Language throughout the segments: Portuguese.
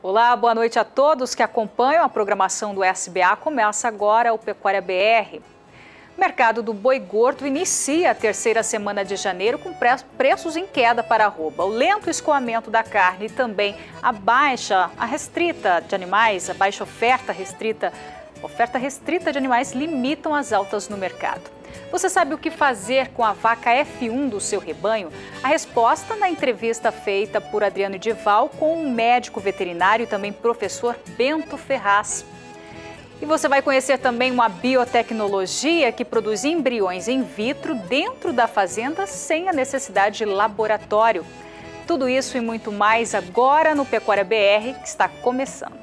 Olá, boa noite a todos que acompanham a programação do SBA. Começa agora o Pecuária BR. O mercado do boi gordo inicia a terceira semana de janeiro com preços em queda para a arroba. O lento escoamento da carne e também a baixa restrita de animais, a baixa oferta restrita de animais limitam as altas no mercado. Você sabe o que fazer com a vaca F1 do seu rebanho? A resposta na entrevista feita por Adriano Edival com o médico veterinário e também professor Bento Ferraz. E você vai conhecer também uma biotecnologia que produz embriões in vitro dentro da fazenda sem a necessidade de laboratório. Tudo isso e muito mais agora no Pecuária BR, que está começando.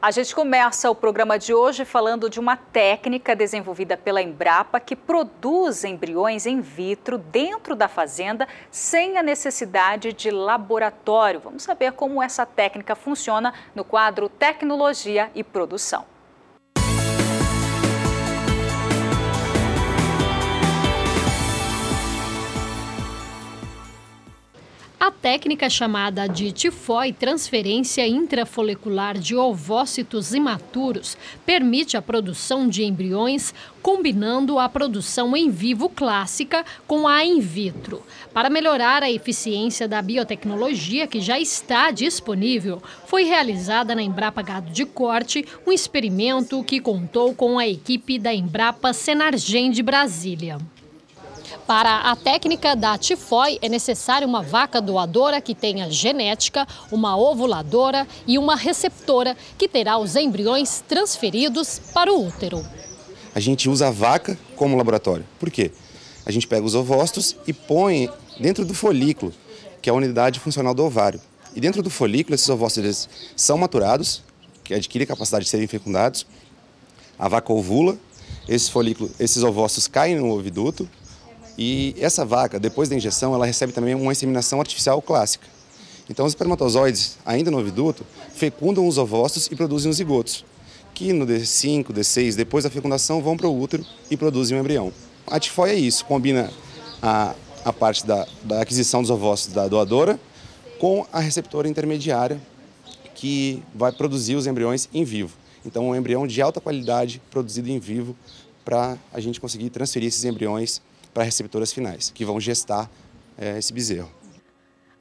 A gente começa o programa de hoje falando de uma técnica desenvolvida pela Embrapa que produz embriões in vitro dentro da fazenda sem a necessidade de laboratório. Vamos saber como essa técnica funciona no quadro Tecnologia e Produção. A técnica chamada de TIFOI, transferência intrafolicular de ovócitos imaturos, permite a produção de embriões combinando a produção em vivo clássica com a in vitro. Para melhorar a eficiência da biotecnologia que já está disponível, foi realizada na Embrapa Gado de Corte um experimento que contou com a equipe da Embrapa Senargem de Brasília. Para a técnica da TIFOI é necessária uma vaca doadora que tenha genética, uma ovuladora e uma receptora que terá os embriões transferidos para o útero. A gente usa a vaca como laboratório. Por quê? A gente pega os ovócitos e põe dentro do folículo, que é a unidade funcional do ovário. E dentro do folículo, esses ovócitos são maturados, que adquirem a capacidade de serem fecundados. A vaca ovula, esses ovócitos caem no oviduto. E essa vaca, depois da injeção, ela recebe também uma inseminação artificial clássica. Então, os espermatozoides, ainda no oviduto, fecundam os ovócitos e produzem os zigotos, que no D5, D6, depois da fecundação, vão para o útero e produzem um embrião. A TIFOI é isso, combina a parte da aquisição dos ovócitos da doadora com a receptora intermediária, que vai produzir os embriões em vivo. Então, um embrião de alta qualidade produzido em vivo para a gente conseguir transferir esses embriões para receptoras finais, que vão gestar esse bezerro.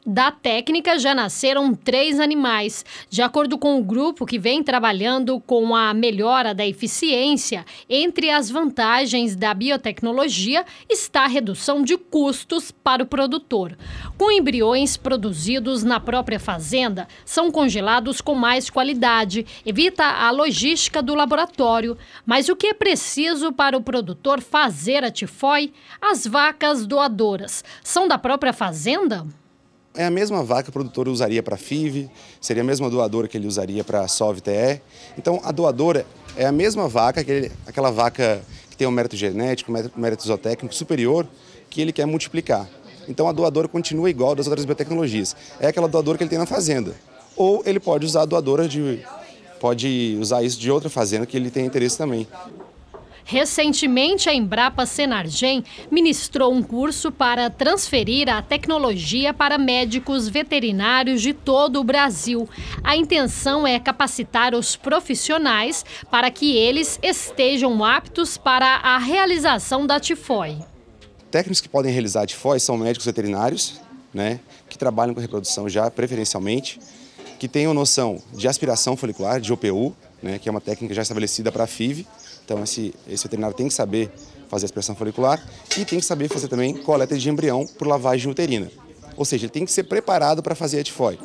Da técnica já nasceram 3 animais. De acordo com o grupo que vem trabalhando com a melhora da eficiência, entre as vantagens da biotecnologia está a redução de custos para o produtor. Com embriões produzidos na própria fazenda, são congelados com mais qualidade, evita a logística do laboratório. Mas o que é preciso para o produtor fazer a TIFOI? As vacas doadoras são da própria fazenda? É a mesma vaca que o produtor usaria para FIV, seria a mesma doadora que ele usaria para SOV-TE. Então, a doadora é a mesma vaca, aquela vaca que tem um mérito genético, um mérito zootécnico superior, que ele quer multiplicar. Então, a doadora continua igual das outras biotecnologias. É aquela doadora que ele tem na fazenda. Ou ele pode usar a doadora pode usar isso de outra fazenda que ele tem interesse também. Recentemente, a Embrapa Senargem ministrou um curso para transferir a tecnologia para médicos veterinários de todo o Brasil. A intenção é capacitar os profissionais para que eles estejam aptos para a realização da TIFOI. Técnicos que podem realizar a TIFOI são médicos veterinários, que trabalham com reprodução já preferencialmente, que tenham noção de aspiração folicular, de OPU, que é uma técnica já estabelecida para a FIV. Então, esse veterinário tem que saber fazer a aspiração folicular e tem que saber fazer também coleta de embrião por lavagem uterina. Ou seja, ele tem que ser preparado para fazer a TIFOI.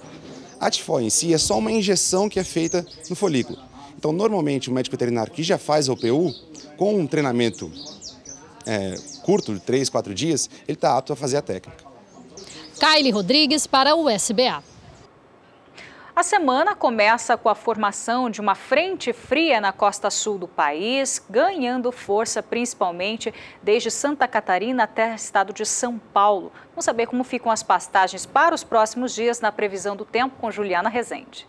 A TIFOI em si é só uma injeção que é feita no folículo. Então, normalmente, o médico veterinário que já faz a OPU, com um treinamento curto, de 3, 4 dias, ele está apto a fazer a técnica. Kaile Rodrigues para o SBA. A semana começa com a formação de uma frente fria na costa sul do país, ganhando força principalmente desde Santa Catarina até o estado de São Paulo. Vamos saber como ficam as pastagens para os próximos dias na previsão do tempo com Juliana Rezende.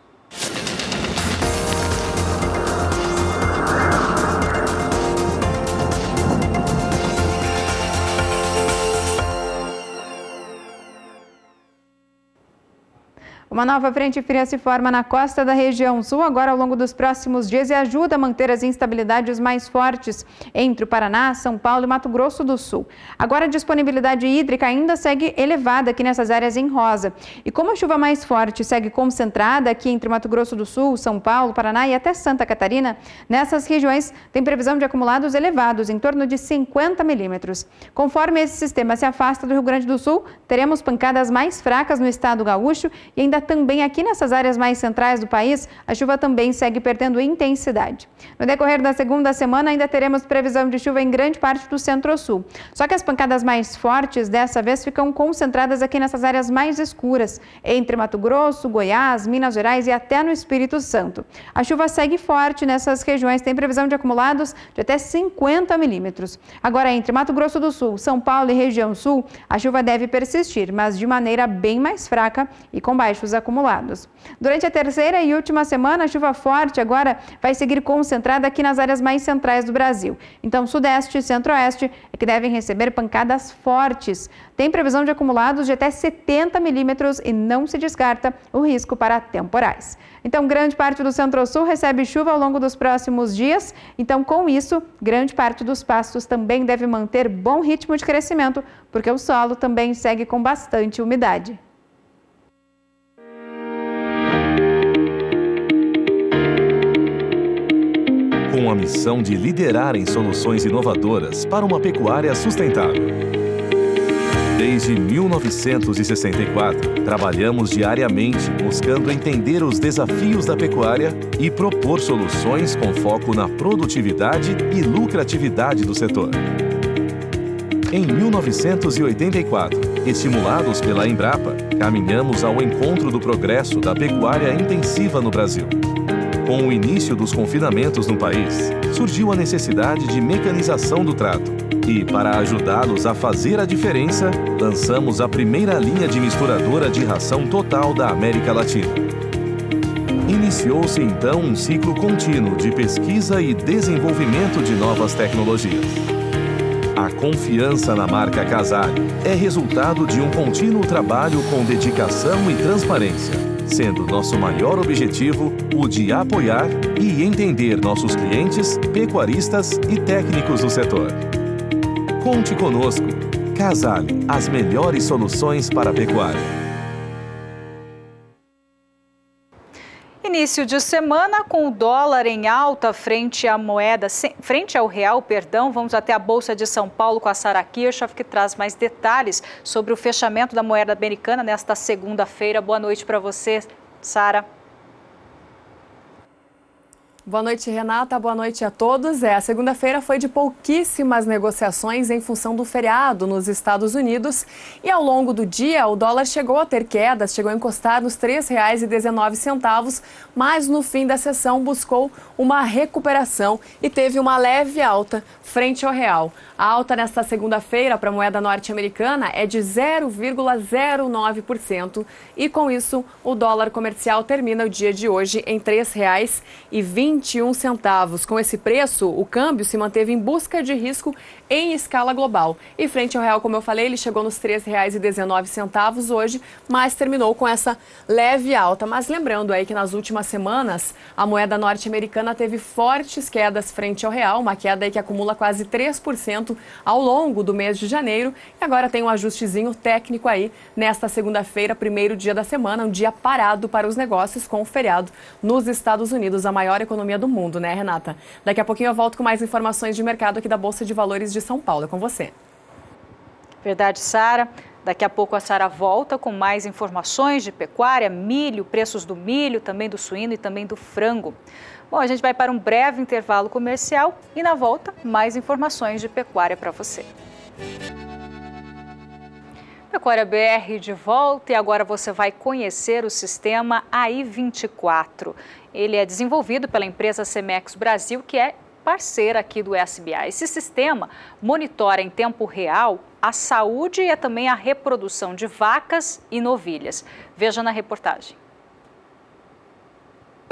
Uma nova frente fria se forma na costa da região sul agora ao longo dos próximos dias e ajuda a manter as instabilidades mais fortes entre o Paraná, São Paulo e Mato Grosso do Sul. Agora a disponibilidade hídrica ainda segue elevada aqui nessas áreas em rosa. E como a chuva mais forte segue concentrada aqui entre Mato Grosso do Sul, São Paulo, Paraná e até Santa Catarina, nessas regiões tem previsão de acumulados elevados, em torno de 50 milímetros. Conforme esse sistema se afasta do Rio Grande do Sul, teremos pancadas mais fracas no estado gaúcho e ainda também aqui nessas áreas mais centrais do país, a chuva também segue perdendo intensidade. No decorrer da segunda semana, ainda teremos previsão de chuva em grande parte do centro-sul. Só que as pancadas mais fortes dessa vez ficam concentradas aqui nessas áreas mais escuras, entre Mato Grosso, Goiás, Minas Gerais e até no Espírito Santo. A chuva segue forte nessas regiões, tem previsão de acumulados de até 50 milímetros. Agora, entre Mato Grosso do Sul, São Paulo e região sul, a chuva deve persistir, mas de maneira bem mais fraca e com baixos acumulados. Durante a terceira e última semana, a chuva forte agora vai seguir concentrada aqui nas áreas mais centrais do Brasil. Então, sudeste e centro-oeste é que devem receber pancadas fortes. Tem previsão de acumulados de até 70 milímetros e não se descarta o risco para temporais. Então, grande parte do centro-sul recebe chuva ao longo dos próximos dias. Então, com isso, grande parte dos pastos também deve manter bom ritmo de crescimento, porque o solo também segue com bastante umidade. Com a missão de liderar em soluções inovadoras para uma pecuária sustentável. Desde 1964, trabalhamos diariamente buscando entender os desafios da pecuária e propor soluções com foco na produtividade e lucratividade do setor. Em 1984, estimulados pela Embrapa, caminhamos ao encontro do progresso da pecuária intensiva no Brasil. Com o início dos confinamentos no país, surgiu a necessidade de mecanização do trato. E, para ajudá-los a fazer a diferença, lançamos a primeira linha de misturadora de ração total da América Latina. Iniciou-se então um ciclo contínuo de pesquisa e desenvolvimento de novas tecnologias. A confiança na marca Casale é resultado de um contínuo trabalho com dedicação e transparência, sendo nosso maior objetivo o de apoiar e entender nossos clientes, pecuaristas e técnicos do setor. Conte conosco. Casale, as melhores soluções para a pecuária. Início de semana com o dólar em alta frente ao real, vamos até a Bolsa de São Paulo com a Sara Kirchhoff, que traz mais detalhes sobre o fechamento da moeda americana nesta segunda-feira. Boa noite para você, Sara. Boa noite, Renata. Boa noite a todos. A segunda-feira foi de pouquíssimas negociações em função do feriado nos Estados Unidos. E ao longo do dia, o dólar chegou a ter quedas, chegou a encostar nos R$ 3,19, mas no fim da sessão buscou uma recuperação e teve uma leve alta frente ao real. A alta nesta segunda-feira para a moeda norte-americana é de 0,09% e com isso o dólar comercial termina o dia de hoje em R$ 3,21. Com esse preço, o câmbio se manteve em busca de risco em escala global. E frente ao real, como eu falei, ele chegou nos R$ 3,19 hoje, mas terminou com essa leve alta. Mas lembrando aí que nas últimas semanas, a moeda norte-americana teve fortes quedas frente ao real, uma queda aí que acumula quase 3% ao longo do mês de janeiro. E agora tem um ajustezinho técnico aí nesta segunda-feira, primeiro dia da semana, um dia parado para os negócios com o feriado nos Estados Unidos, a maior economia do mundo, né, Renata? Daqui a pouquinho eu volto com mais informações de mercado aqui da Bolsa de Valores de São Paulo. É com você. Verdade, Sara. Daqui a pouco a Sara volta com mais informações de pecuária, milho, preços do milho, também do suíno e também do frango. Bom, a gente vai para um breve intervalo comercial e na volta mais informações de pecuária para você. Pecuária BR de volta e agora você vai conhecer o sistema AI24. Ele é desenvolvido pela empresa Cemex Brasil, que é parceira aqui do SBA. Esse sistema monitora em tempo real a saúde e também a reprodução de vacas e novilhas. Veja na reportagem.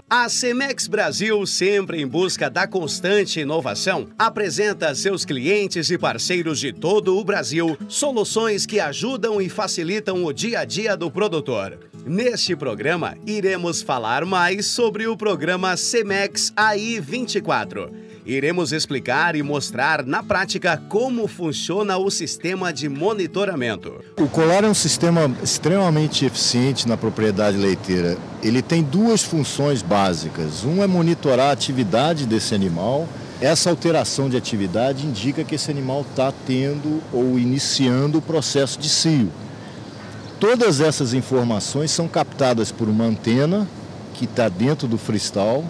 A Cemex Brasil, sempre em busca da constante inovação, apresenta a seus clientes e parceiros de todo o Brasil soluções que ajudam e facilitam o dia a dia do produtor. Neste programa, iremos falar mais sobre o programa Cemex AI24. Iremos explicar e mostrar na prática como funciona o sistema de monitoramento. O colar é um sistema extremamente eficiente na propriedade leiteira. Ele tem duas funções básicas. Um é monitorar a atividade desse animal. Essa alteração de atividade indica que esse animal está tendo ou iniciando o processo de cio. Todas essas informações são captadas por uma antena que está dentro do freestall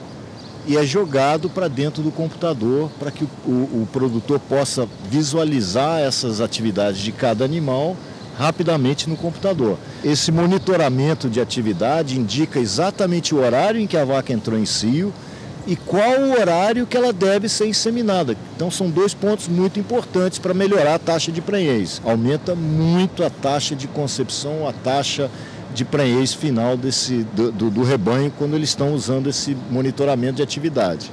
e é jogado para dentro do computador para que o produtor possa visualizar essas atividades de cada animal rapidamente no computador. Esse monitoramento de atividade indica exatamente o horário em que a vaca entrou em cio e qual o horário que ela deve ser inseminada. Então são dois pontos muito importantes para melhorar a taxa de prenhez. Aumenta muito a taxa de concepção, a taxa de prenhez final do rebanho quando eles estão usando esse monitoramento de atividade.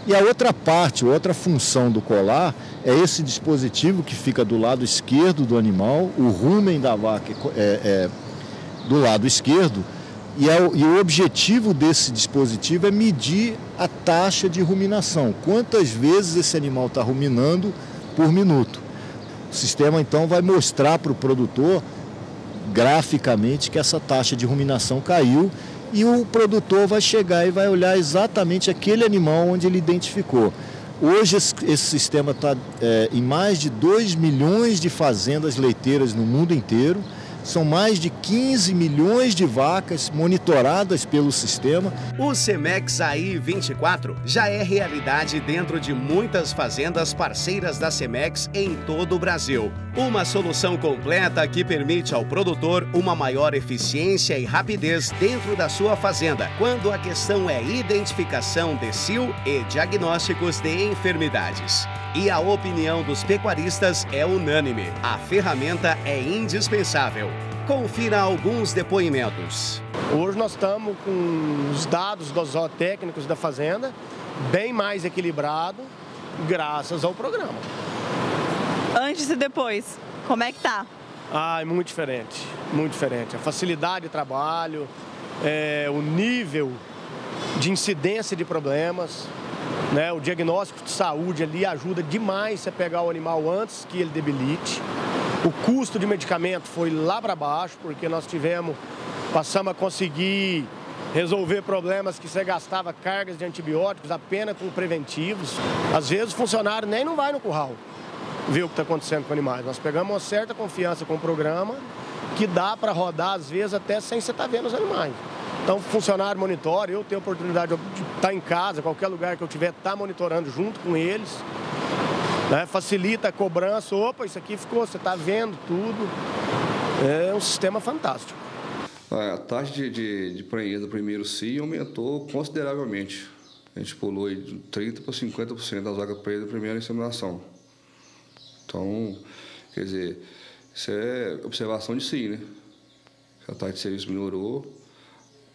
E a outra parte, outra função do colar é esse dispositivo que fica do lado esquerdo do animal, o rumen da vaca é do lado esquerdo, e o objetivo desse dispositivo é medir a taxa de ruminação, quantas vezes esse animal está ruminando por minuto. O sistema então vai mostrar para o produtor graficamente que essa taxa de ruminação caiu e o produtor vai chegar e vai olhar exatamente aquele animal onde ele identificou. Hoje esse sistema está em mais de 2 milhões de fazendas leiteiras no mundo inteiro. São mais de 15 milhões de vacas monitoradas pelo sistema. O Cemex AI24 já é realidade dentro de muitas fazendas parceiras da Cemex em todo o Brasil. Uma solução completa que permite ao produtor uma maior eficiência e rapidez dentro da sua fazenda, quando a questão é identificação de cio e diagnósticos de enfermidades. E a opinião dos pecuaristas é unânime. A ferramenta é indispensável. Confira alguns depoimentos. Hoje nós estamos com os dados dos zootécnicos da fazenda bem mais equilibrado graças ao programa. Antes e depois, como é que tá? É muito diferente, muito diferente. A facilidade de trabalho, o nível de incidência de problemas, né? O diagnóstico de saúde ali ajuda demais você pegar o animal antes que ele debilite. O custo de medicamento foi lá para baixo, porque nós passamos a conseguir resolver problemas que você gastava cargas de antibióticos apenas com preventivos. Às vezes o funcionário nem não vai no curral ver o que está acontecendo com animais. Nós pegamos uma certa confiança com o programa que dá para rodar, às vezes, até sem você estar vendo os animais. Então, o funcionário monitora, eu tenho a oportunidade de estar em casa, qualquer lugar que eu tiver, estar monitorando junto com eles. Né? Facilita a cobrança. Opa, isso aqui ficou, você está vendo tudo. É um sistema fantástico. A taxa de prenhez do primeiro cio aumentou consideravelmente. A gente pulou de 30% para 50% das vacas prenhes da primeira inseminação. Então, quer dizer, isso é observação de cio, né? A taxa de serviço melhorou,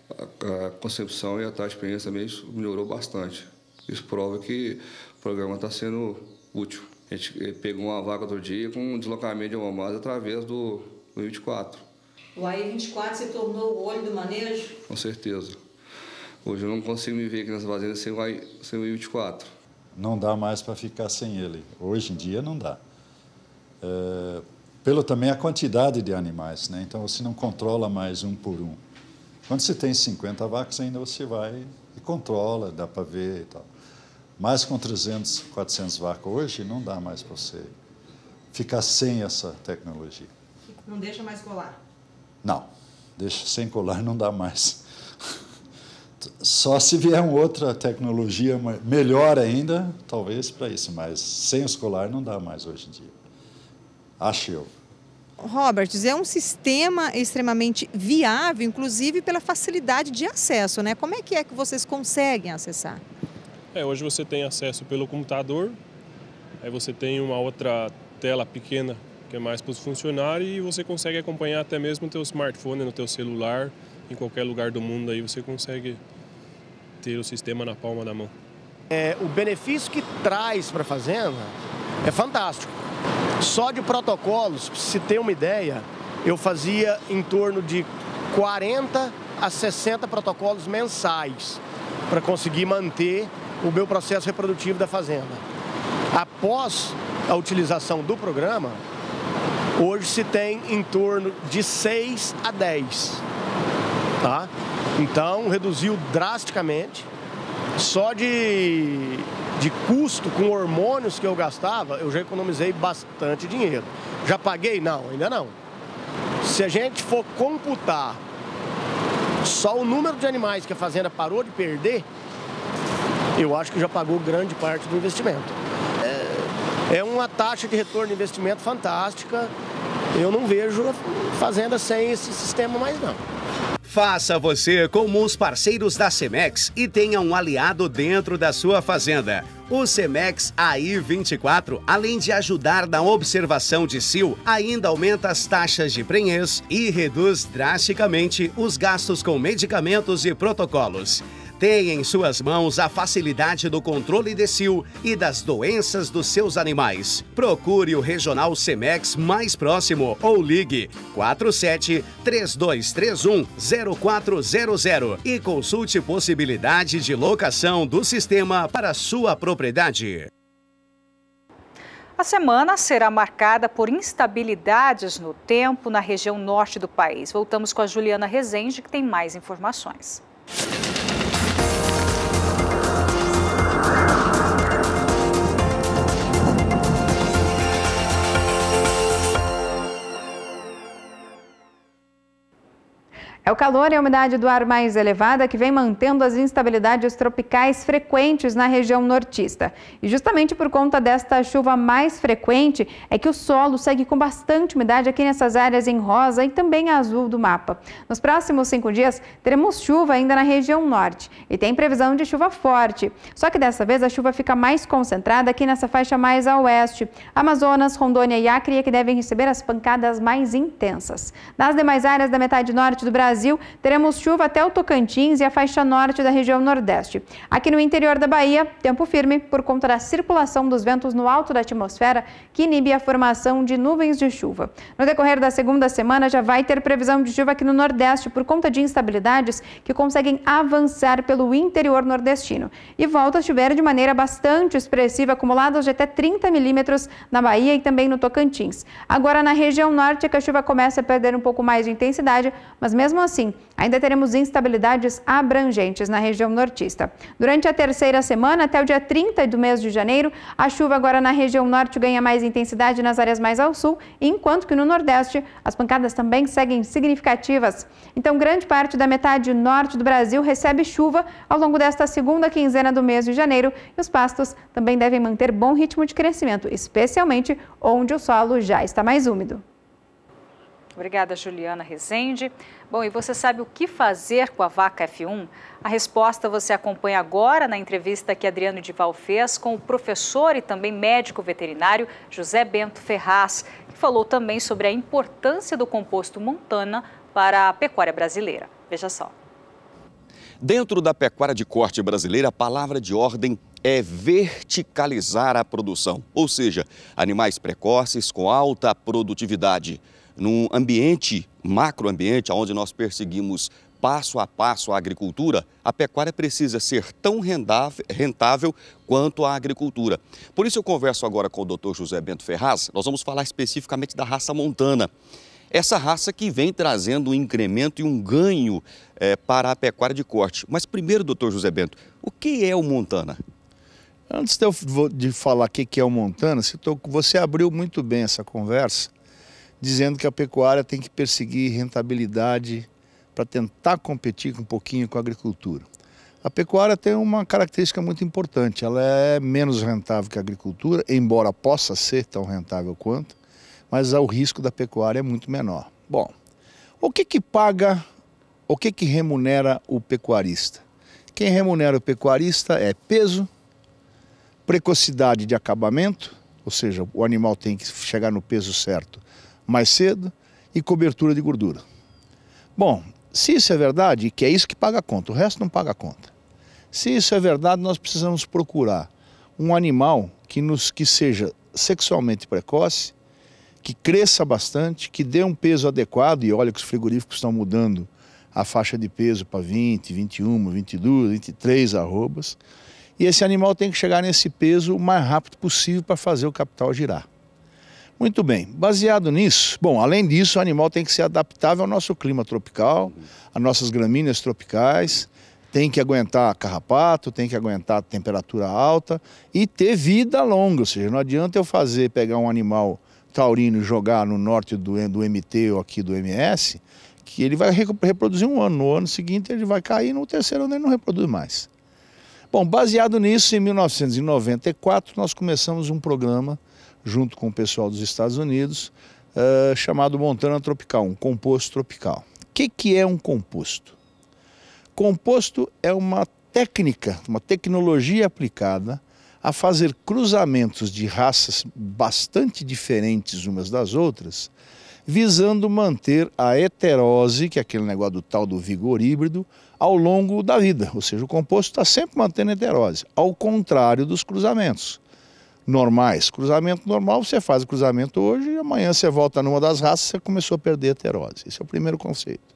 a concepção e a taxa de prenhez também melhorou bastante. Isso prova que o programa está sendo útil. A gente pegou uma vaca outro dia com um deslocamento de homogênese através do 24. O AI24 se tornou o olho do manejo? Com certeza. Hoje eu não consigo me ver aqui nessa fazenda sem o AI24. Não dá mais para ficar sem ele. Hoje em dia não dá. Pelo também a quantidade de animais, né? Então você não controla mais um por um. Quando você tem 50 vacas ainda você vai e controla, dá para ver e tal. Mas com 300, 400 vacas hoje não dá mais para você ficar sem essa tecnologia. Não deixa mais colar? Não, deixa sem colar não dá mais. Só se vier uma outra tecnologia melhor ainda, talvez para isso, mas sem os colar não dá mais hoje em dia. Acho eu. Roberts, é um sistema extremamente viável, inclusive pela facilidade de acesso, né? Como é que vocês conseguem acessar? Hoje você tem acesso pelo computador, aí você tem uma outra tela pequena que é mais para os funcionários e você consegue acompanhar até mesmo no teu smartphone, no teu celular, em qualquer lugar do mundo aí você consegue ter o sistema na palma da mão. O benefício que traz para a fazenda é fantástico. Só de protocolos, para se ter uma ideia, eu fazia em torno de 40 a 60 protocolos mensais para conseguir manter o meu processo reprodutivo da fazenda. Após a utilização do programa, hoje se tem em torno de 6 a 10. Tá? Então, reduziu drasticamente. Só de custo com hormônios que eu gastava, eu já economizei bastante dinheiro. Já paguei? Não, ainda não. Se a gente for computar só o número de animais que a fazenda parou de perder, eu acho que já pagou grande parte do investimento. É uma taxa de retorno de investimento fantástica. Eu não vejo a fazenda sem esse sistema mais não. Faça você como os parceiros da Cemex e tenha um aliado dentro da sua fazenda. O Cemex AI24, além de ajudar na observação de cio, ainda aumenta as taxas de prenhez e reduz drasticamente os gastos com medicamentos e protocolos. Tenha em suas mãos a facilidade do controle de cio e das doenças dos seus animais. Procure o Regional Cemex mais próximo ou ligue 47-3231-0400 e consulte possibilidade de locação do sistema para sua propriedade. A semana será marcada por instabilidades no tempo na região norte do país. Voltamos com a Juliana Rezende, que tem mais informações. É o calor e a umidade do ar mais elevada que vem mantendo as instabilidades tropicais frequentes na região nortista. E justamente por conta desta chuva mais frequente é que o solo segue com bastante umidade aqui nessas áreas em rosa e também azul do mapa. Nos próximos 5 dias teremos chuva ainda na região norte e tem previsão de chuva forte. Só que dessa vez a chuva fica mais concentrada aqui nessa faixa mais a oeste. Amazonas, Rondônia e Acre é que devem receber as pancadas mais intensas. Nas demais áreas da metade norte do Brasil, teremos chuva até o Tocantins e a faixa norte da região nordeste. Aqui no interior da Bahia, tempo firme por conta da circulação dos ventos no alto da atmosfera que inibe a formação de nuvens de chuva. No decorrer da segunda semana já vai ter previsão de chuva aqui no nordeste por conta de instabilidades que conseguem avançar pelo interior nordestino. E volta a chover de maneira bastante expressiva, acumulados de até 30 milímetros na Bahia e também no Tocantins. Agora na região norte é que a chuva começa a perder um pouco mais de intensidade, mas mesmo assim, ainda teremos instabilidades abrangentes na região nortista. Durante a terceira semana, até o dia 30 do mês de janeiro, a chuva agora na região norte ganha mais intensidade nas áreas mais ao sul, enquanto que no nordeste as pancadas também seguem significativas. Então, grande parte da metade norte do Brasil recebe chuva ao longo desta segunda quinzena do mês de janeiro e os pastos também devem manter bom ritmo de crescimento, especialmente onde o solo já está mais úmido. Obrigada, Juliana Rezende. Bom, e você sabe o que fazer com a vaca F1? A resposta você acompanha agora na entrevista que Adriano Dival fez com o professor e também médico veterinário José Bento Ferraz, que falou também sobre a importância do composto Montana para a pecuária brasileira. Veja só. Dentro da pecuária de corte brasileira, a palavra de ordem é verticalizar a produção, ou seja, animais precoces com alta produtividade. Num ambiente, macroambiente, onde nós perseguimos passo a passo a agricultura, a pecuária precisa ser tão rentável quanto a agricultura. Por isso eu converso agora com o Dr. José Bento Ferraz. Nós vamos falar especificamente da raça Montana. Essa raça que vem trazendo um incremento e um ganho para a pecuária de corte. Mas primeiro, doutor José Bento, o que é o Montana? Antes de falar o que é o Montana, você abriu muito bem essa conversa, dizendo que a pecuária tem que perseguir rentabilidade para tentar competir um pouquinho com a agricultura. A pecuária tem uma característica muito importante, ela é menos rentável que a agricultura, embora possa ser tão rentável quanto, mas o risco da pecuária é muito menor. Bom, o que paga, o que remunera o pecuarista? Quem remunera o pecuarista é peso, precocidade de acabamento, ou seja, o animal tem que chegar no peso certo mais cedo, e cobertura de gordura. Bom, se isso é verdade, que é isso que paga a conta, o resto não paga a conta. Se isso é verdade, nós precisamos procurar um animal que seja sexualmente precoce, que cresça bastante, que dê um peso adequado, e olha que os frigoríficos estão mudando a faixa de peso para 20, 21, 22, 23 arrobas, e esse animal tem que chegar nesse peso o mais rápido possível para fazer o capital girar. Muito bem, baseado nisso, bom, além disso, o animal tem que ser adaptável ao nosso clima tropical, às nossas gramíneas tropicais, tem que aguentar carrapato, tem que aguentar temperatura alta e ter vida longa, ou seja, não adianta eu pegar um animal taurino e jogar no norte do MT ou aqui do MS, que ele vai reproduzir um ano, no ano seguinte ele vai cair, no terceiro ano ele não reproduz mais. Bom, baseado nisso, em 1994, nós começamos um programa, junto com o pessoal dos Estados Unidos, chamado Montana Tropical, um composto tropical. O que é um composto? Composto é uma técnica, uma tecnologia aplicada a fazer cruzamentos de raças bastante diferentes umas das outras, visando manter a heterose, que é aquele negócio do tal do vigor híbrido, ao longo da vida. Ou seja, o composto está sempre mantendo a heterose, ao contrário dos cruzamentos normais. Cruzamento normal, você faz o cruzamento hoje e amanhã você volta numa das raças e você começou a perder a heterose. Esse é o primeiro conceito.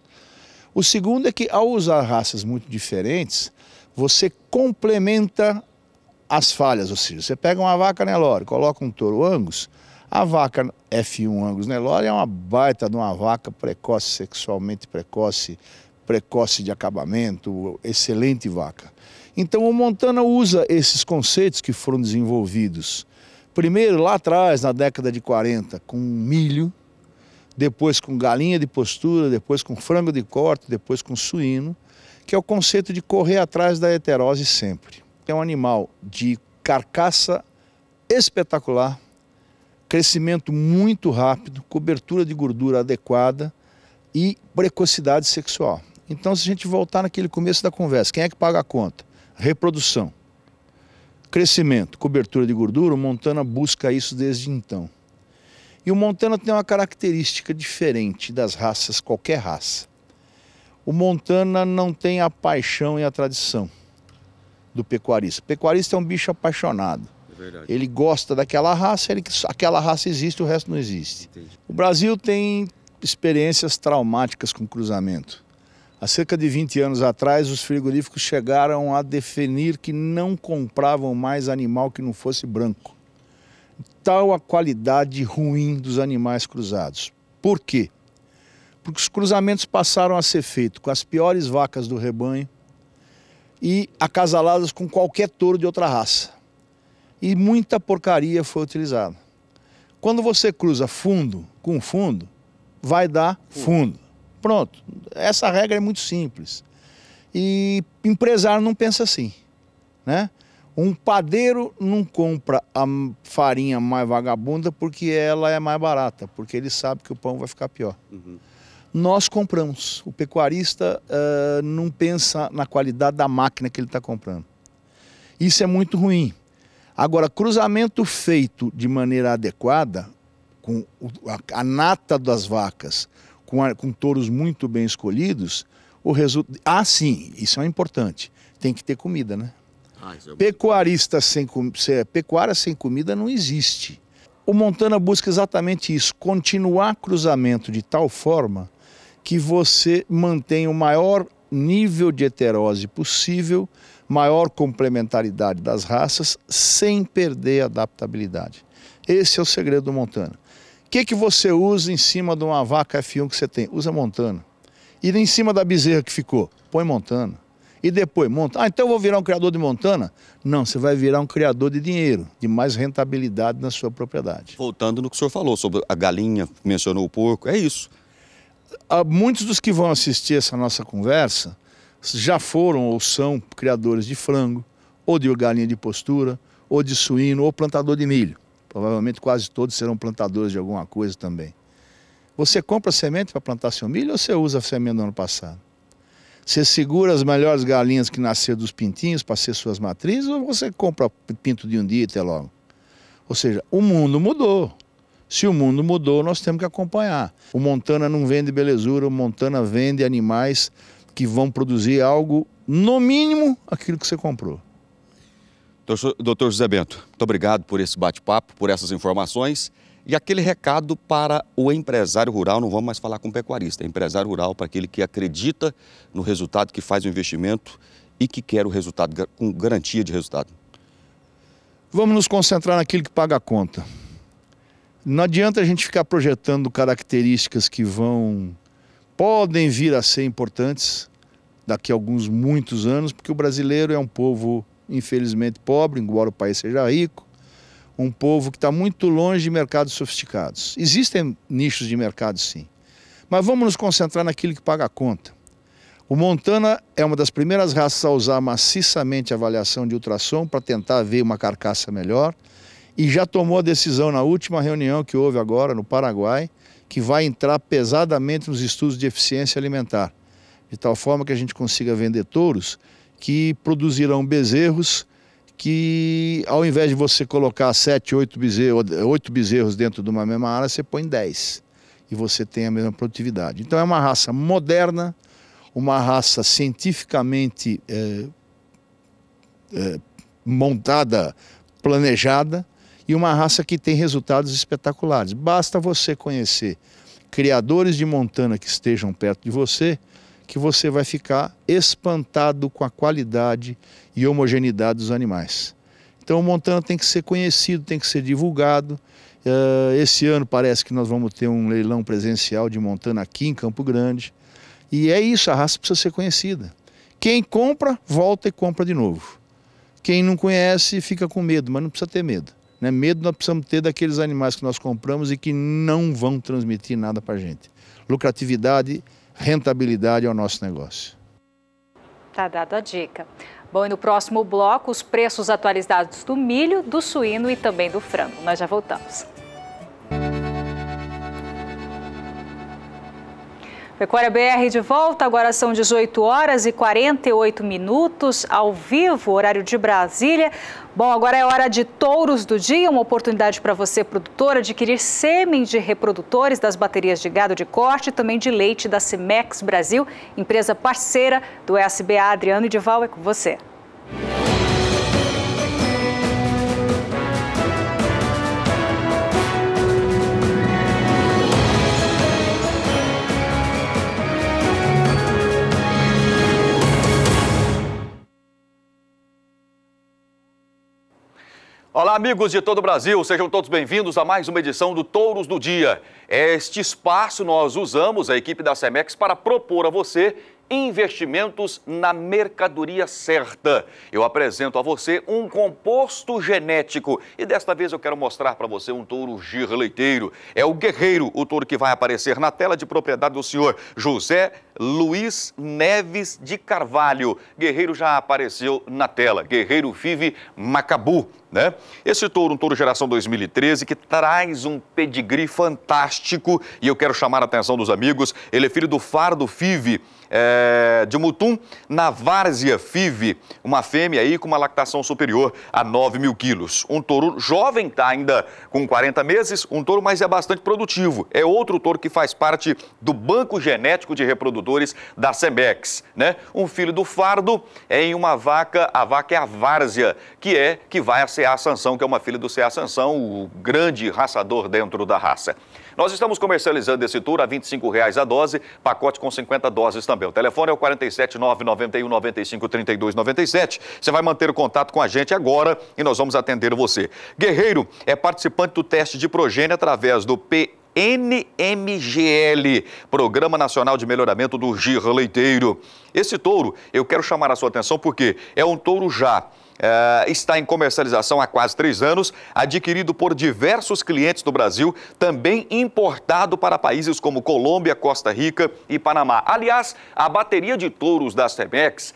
O segundo é que, ao usar raças muito diferentes, você complementa as falhas. Ou seja, você pega uma vaca Nelore, coloca um touro Angus, a vaca F1 Angus Nelore é uma baita de uma vaca precoce, sexualmente precoce, precoce de acabamento, excelente vaca. Então o Montana usa esses conceitos que foram desenvolvidos, primeiro lá atrás, na década de 40, com milho, depois com galinha de postura, depois com frango de corte, depois com suíno, que é o conceito de correr atrás da heterose sempre. É um animal de carcaça espetacular, crescimento muito rápido, cobertura de gordura adequada e precocidade sexual. Então, se a gente voltar naquele começo da conversa, quem é que paga a conta? Reprodução, crescimento, cobertura de gordura, o Montana busca isso desde então. E o Montana tem uma característica diferente das raças, qualquer raça. O Montana não tem a paixão e a tradição do pecuarista. O pecuarista é um bicho apaixonado. É verdade. Ele gosta daquela raça, aquela raça existe, o resto não existe. Entendi. O Brasil tem experiências traumáticas com cruzamento. Há cerca de 20 anos atrás, os frigoríficos chegaram a definir que não compravam mais animal que não fosse branco. Tal a qualidade ruim dos animais cruzados. Por quê? Porque os cruzamentos passaram a ser feitos com as piores vacas do rebanho e acasaladas com qualquer touro de outra raça. E muita porcaria foi utilizada. Quando você cruza fundo com fundo, vai dar fundo. Pronto, essa regra é muito simples. E empresário não pensa assim, né? Um padeiro não compra a farinha mais vagabunda porque ela é mais barata, porque ele sabe que o pão vai ficar pior. Uhum. Nós compramos. O pecuarista não pensa na qualidade da máquina que ele está comprando. Isso é muito ruim. Agora, cruzamento feito de maneira adequada, com a nata das vacas, com touros muito bem escolhidos, o resultado... Ah, sim, isso é importante. Tem que ter comida, né? Pecuária sem comida não existe. O Montana busca exatamente isso, continuar cruzamento de tal forma que você mantenha o maior nível de heterose possível, maior complementaridade das raças, sem perder a adaptabilidade. Esse é o segredo do Montana. O que você usa em cima de uma vaca F1 que você tem? Usa Montana. E em cima da bezerra que ficou? Põe Montana. E depois, então eu vou virar um criador de Montana? Não, você vai virar um criador de dinheiro, de mais rentabilidade na sua propriedade. Voltando no que o senhor falou sobre a galinha, mencionou o porco, é isso. Muitos dos que vão assistir essa nossa conversa já foram ou são criadores de frango, ou de galinha de postura, ou de suíno, ou plantador de milho. provavelmente quase todos serão plantadores de alguma coisa também. Você compra semente para plantar seu milho ou você usa a semente do ano passado? Você segura as melhores galinhas que nasceram dos pintinhos para ser suas matrizes ou você compra pinto de um dia e até logo? Ou seja, o mundo mudou. Se o mundo mudou, nós temos que acompanhar. O Montana não vende belezura, o Montana vende animais que vão produzir algo, no mínimo, aquilo que você comprou. Doutor José Bento, muito obrigado por esse bate-papo, por essas informações. E aquele recado para o empresário rural, não vamos mais falar com o pecuarista, é empresário rural para aquele que acredita no resultado, que faz o investimento e que quer o resultado, com garantia de resultado. Vamos nos concentrar naquilo que paga a conta. Não adianta a gente ficar projetando características que podem vir a ser importantes daqui a muitos anos, porque o brasileiro é um povo, infelizmente, pobre, embora o país seja rico, um povo que está muito longe de mercados sofisticados. Existem nichos de mercado, sim, mas vamos nos concentrar naquilo que paga a conta. O Montana é uma das primeiras raças a usar maciçamente a avaliação de ultrassom para tentar ver uma carcaça melhor, e já tomou a decisão na última reunião que houve agora no Paraguai, que vai entrar pesadamente nos estudos de eficiência alimentar, de tal forma que a gente consiga vender touros que produzirão bezerros que, ao invés de você colocar 8 bezerros dentro de uma mesma área, você põe 10 e você tem a mesma produtividade. Então é uma raça moderna, uma raça cientificamente montada, planejada, e uma raça que tem resultados espetaculares. Basta você conhecer criadores de Montana que estejam perto de você, que você vai ficar espantado com a qualidade e homogeneidade dos animais. Então o Montana tem que ser conhecido, tem que ser divulgado. Esse ano parece que nós vamos ter um leilão presencial de Montana aqui em Campo Grande. E é isso, a raça precisa ser conhecida. Quem compra, volta e compra de novo. Quem não conhece, fica com medo, mas não precisa ter medo. Né? Medo nós precisamos ter daqueles animais que nós compramos e que não vão transmitir nada para a gente. Lucratividade, rentabilidade é o nosso negócio. Tá dada a dica. Bom, e no próximo bloco, os preços atualizados do milho, do suíno e também do frango. Nós já voltamos. Pecuária BR de volta, agora são 18 horas e 48 minutos, ao vivo, horário de Brasília. Bom, agora é hora de touros do dia, uma oportunidade para você, produtor, adquirir sêmen de reprodutores das baterias de gado de corte e também de leite da Cemex Brasil, empresa parceira do SBA. Adriano Edival, é com você. Olá, amigos de todo o Brasil, sejam todos bem-vindos a mais uma edição do Touros do Dia. Este espaço nós usamos, a equipe da Cemex, para propor a você investimentos na mercadoria certa. Eu apresento a você um composto genético e desta vez eu quero mostrar para você um touro girleiteiro. É o Guerreiro, o touro que vai aparecer na tela de propriedade do senhor José Luiz Neves de Carvalho. Guerreiro já apareceu na tela, Guerreiro FIV Macabu, né? Esse touro, um touro geração 2013, que traz um pedigree fantástico e eu quero chamar a atenção dos amigos. Ele é filho do Fardo FIV, de Mutum, na Várzea FIV, uma fêmea aí com uma lactação superior a 9.000 quilos. Um touro jovem, tá ainda com 40 meses, um touro, mas é bastante produtivo. É outro touro que faz parte do banco genético de reprodutores da Cemex, né? Um filho do Fardo em uma vaca, a vaca é a Várzea, que vai a CA Sansão, que é uma filha do CA Sansão, o grande raçador dentro da raça. Nós estamos comercializando esse touro a R$ 25,00 a dose, pacote com 50 doses também. O telefone é o 47991953297. Você vai manter o contato com a gente agora e nós vamos atender você. Guerreiro é participante do teste de progênie através do PNMGL, Programa Nacional de Melhoramento do Girleiteiro. Esse touro, eu quero chamar a sua atenção porque é um touro já está em comercialização há quase 3 anos, adquirido por diversos clientes do Brasil, também importado para países como Colômbia, Costa Rica e Panamá. Aliás, a bateria de touros da Cemex,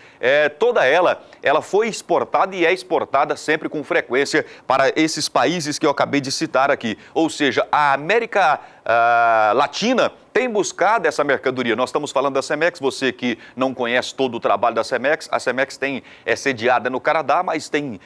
toda ela foi exportada e é exportada sempre com frequência para esses países que eu acabei de citar aqui. Ou seja, a América Latina tem buscado essa mercadoria. Nós estamos falando da Cemex, você que não conhece todo o trabalho da Cemex, a Cemex é sediada no Canadá, mas tem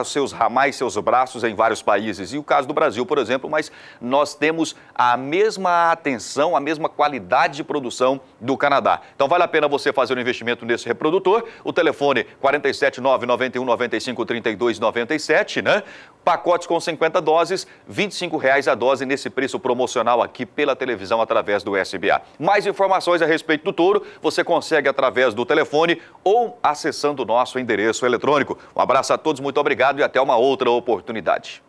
os seus ramais, seus braços em vários países. E o caso do Brasil, por exemplo, mas nós temos a mesma atenção, a mesma qualidade de produção do Canadá. Então vale a pena você fazer um investimento nesse reprodutor. O telefone 479-9195-3297, né? Pacotes com 50 doses, R$ 25,00 a dose nesse preço promocional aqui pela televisão através do SBA. Mais informações a respeito do touro você consegue através do telefone ou acessando o nosso endereço eletrônico. Um abraço a todos, muito obrigado e até uma outra oportunidade.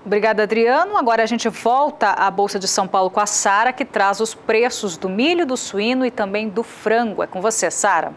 Obrigada, Adriano. Agora a gente volta à Bolsa de São Paulo com a Sara, que traz os preços do milho, do suíno e também do frango. É com você, Sara.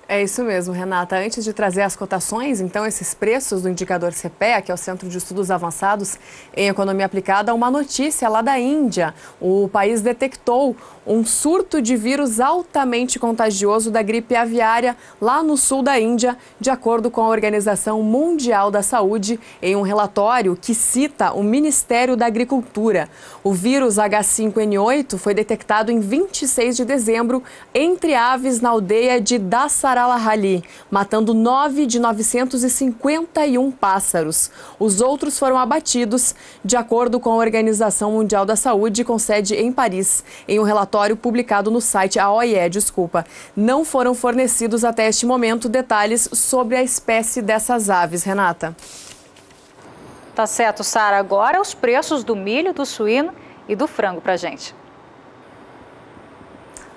É isso mesmo, Renata. Antes de trazer as cotações, então, esses preços do indicador CPEA, que é o Centro de Estudos Avançados em Economia Aplicada, uma notícia lá da Índia. O país detectou um surto de vírus altamente contagioso da gripe aviária lá no sul da Índia, de acordo com a Organização Mundial da Saúde, em um relatório que cita o Ministério da Agricultura. O vírus H5N8 foi detectado em 26 de dezembro entre aves na aldeia de Dasarahalli, matando 9 de 951 pássaros. Os outros foram abatidos, de acordo com a Organização Mundial da Saúde, com sede em Paris, em um relatório publicado no site Não foram fornecidos até este momento detalhes sobre a espécie dessas aves, Renata. Tá certo, Sara. Agora os preços do milho, do suíno e do frango pra gente.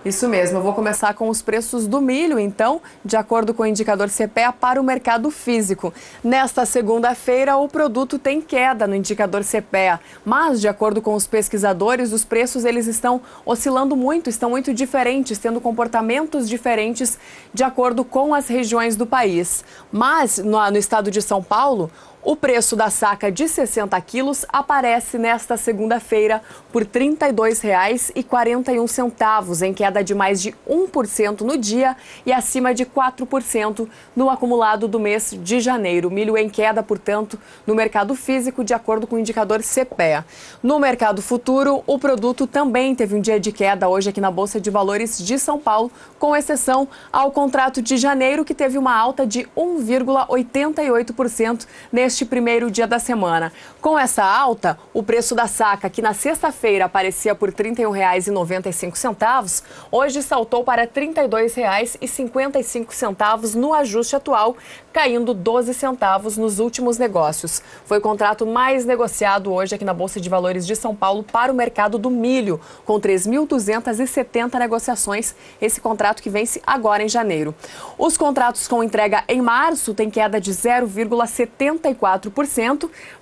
Isso mesmo, eu vou começar com os preços do milho, então, de acordo com o indicador CPEA para o mercado físico. Nesta segunda-feira, o produto tem queda no indicador CPEA, mas, de acordo com os pesquisadores, os preços eles estão oscilando muito, estão muito diferentes, tendo comportamentos diferentes de acordo com as regiões do país. Mas, no estado de São Paulo, o preço da saca de 60 quilos aparece nesta segunda-feira por R$ 32,41, em queda de mais de 1% no dia e acima de 4% no acumulado do mês de janeiro. Milho em queda, portanto, no mercado físico, de acordo com o indicador CPEA. No mercado futuro, o produto também teve um dia de queda hoje aqui na Bolsa de Valores de São Paulo, com exceção ao contrato de janeiro, que teve uma alta de 1,88% neste primeiro dia da semana. Com essa alta, o preço da saca, que na sexta-feira aparecia por R$ 31,95, hoje saltou para R$ 32,55 no ajuste atual, caindo 12 centavos nos últimos negócios. Foi o contrato mais negociado hoje aqui na Bolsa de Valores de São Paulo para o mercado do milho, com 3.270 negociações, esse contrato que vence agora em janeiro. Os contratos com entrega em março têm queda de 0,74%,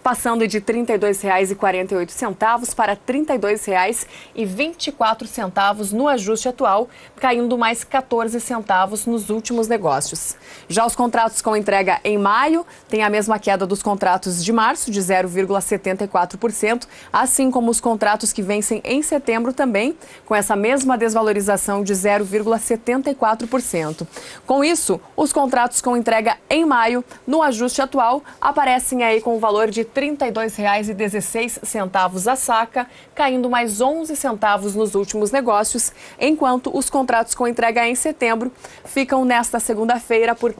passando de R$ 32,48 para R$ 32,24 no ajuste atual, caindo mais 14 centavos nos últimos negócios. Já os contratos com entrega em maio têm a mesma queda dos contratos de março, de 0,74%, assim como os contratos que vencem em setembro também, com essa mesma desvalorização de 0,74%. Com isso, os contratos com entrega em maio, no ajuste atual, aparecem aí com o valor de R$ 32,16 a saca, caindo mais 11 centavos nos últimos negócios, enquanto os contratos com entrega em setembro ficam nesta segunda-feira por R$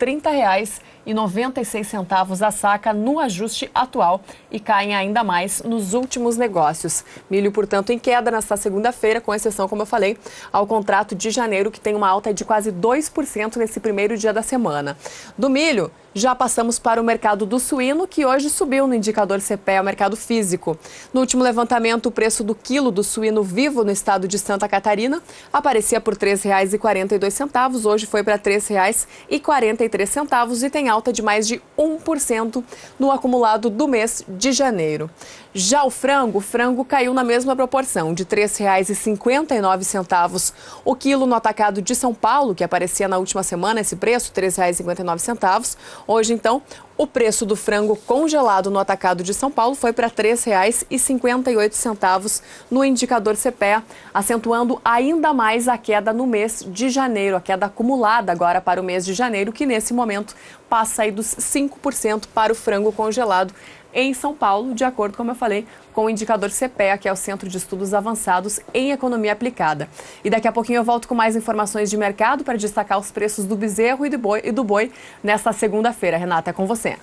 30,96 a saca no ajuste atual e caem ainda mais nos últimos negócios. Milho, portanto, em queda nesta segunda-feira, com exceção, como eu falei, ao contrato de janeiro, que tem uma alta de quase 2% nesse primeiro dia da semana. Do milho, já passamos para o mercado do suíno, que hoje subiu no indicador CPEA, o mercado físico. No último levantamento, o preço do quilo do suíno vivo no estado de Santa Catarina aparecia por R$ 3,42, hoje foi para R$ 3,43 e tem alta de mais de 1% no acumulado do mês de janeiro. Já o frango caiu na mesma proporção, de R$ 3,59 o quilo no atacado de São Paulo, que aparecia na última semana esse preço, R$ 3,59. Hoje, então, o preço do frango congelado no atacado de São Paulo foi para R$ 3,58 no indicador CPEA, acentuando ainda mais a queda no mês de janeiro, a queda acumulada agora para o mês de janeiro, que nesse momento passa aí dos 5% para o frango congelado em São Paulo, de acordo, como eu falei, com o indicador CPEA, que é o Centro de Estudos Avançados em Economia Aplicada. E daqui a pouquinho eu volto com mais informações de mercado para destacar os preços do bezerro e do boi nesta segunda-feira. Renata, é com você.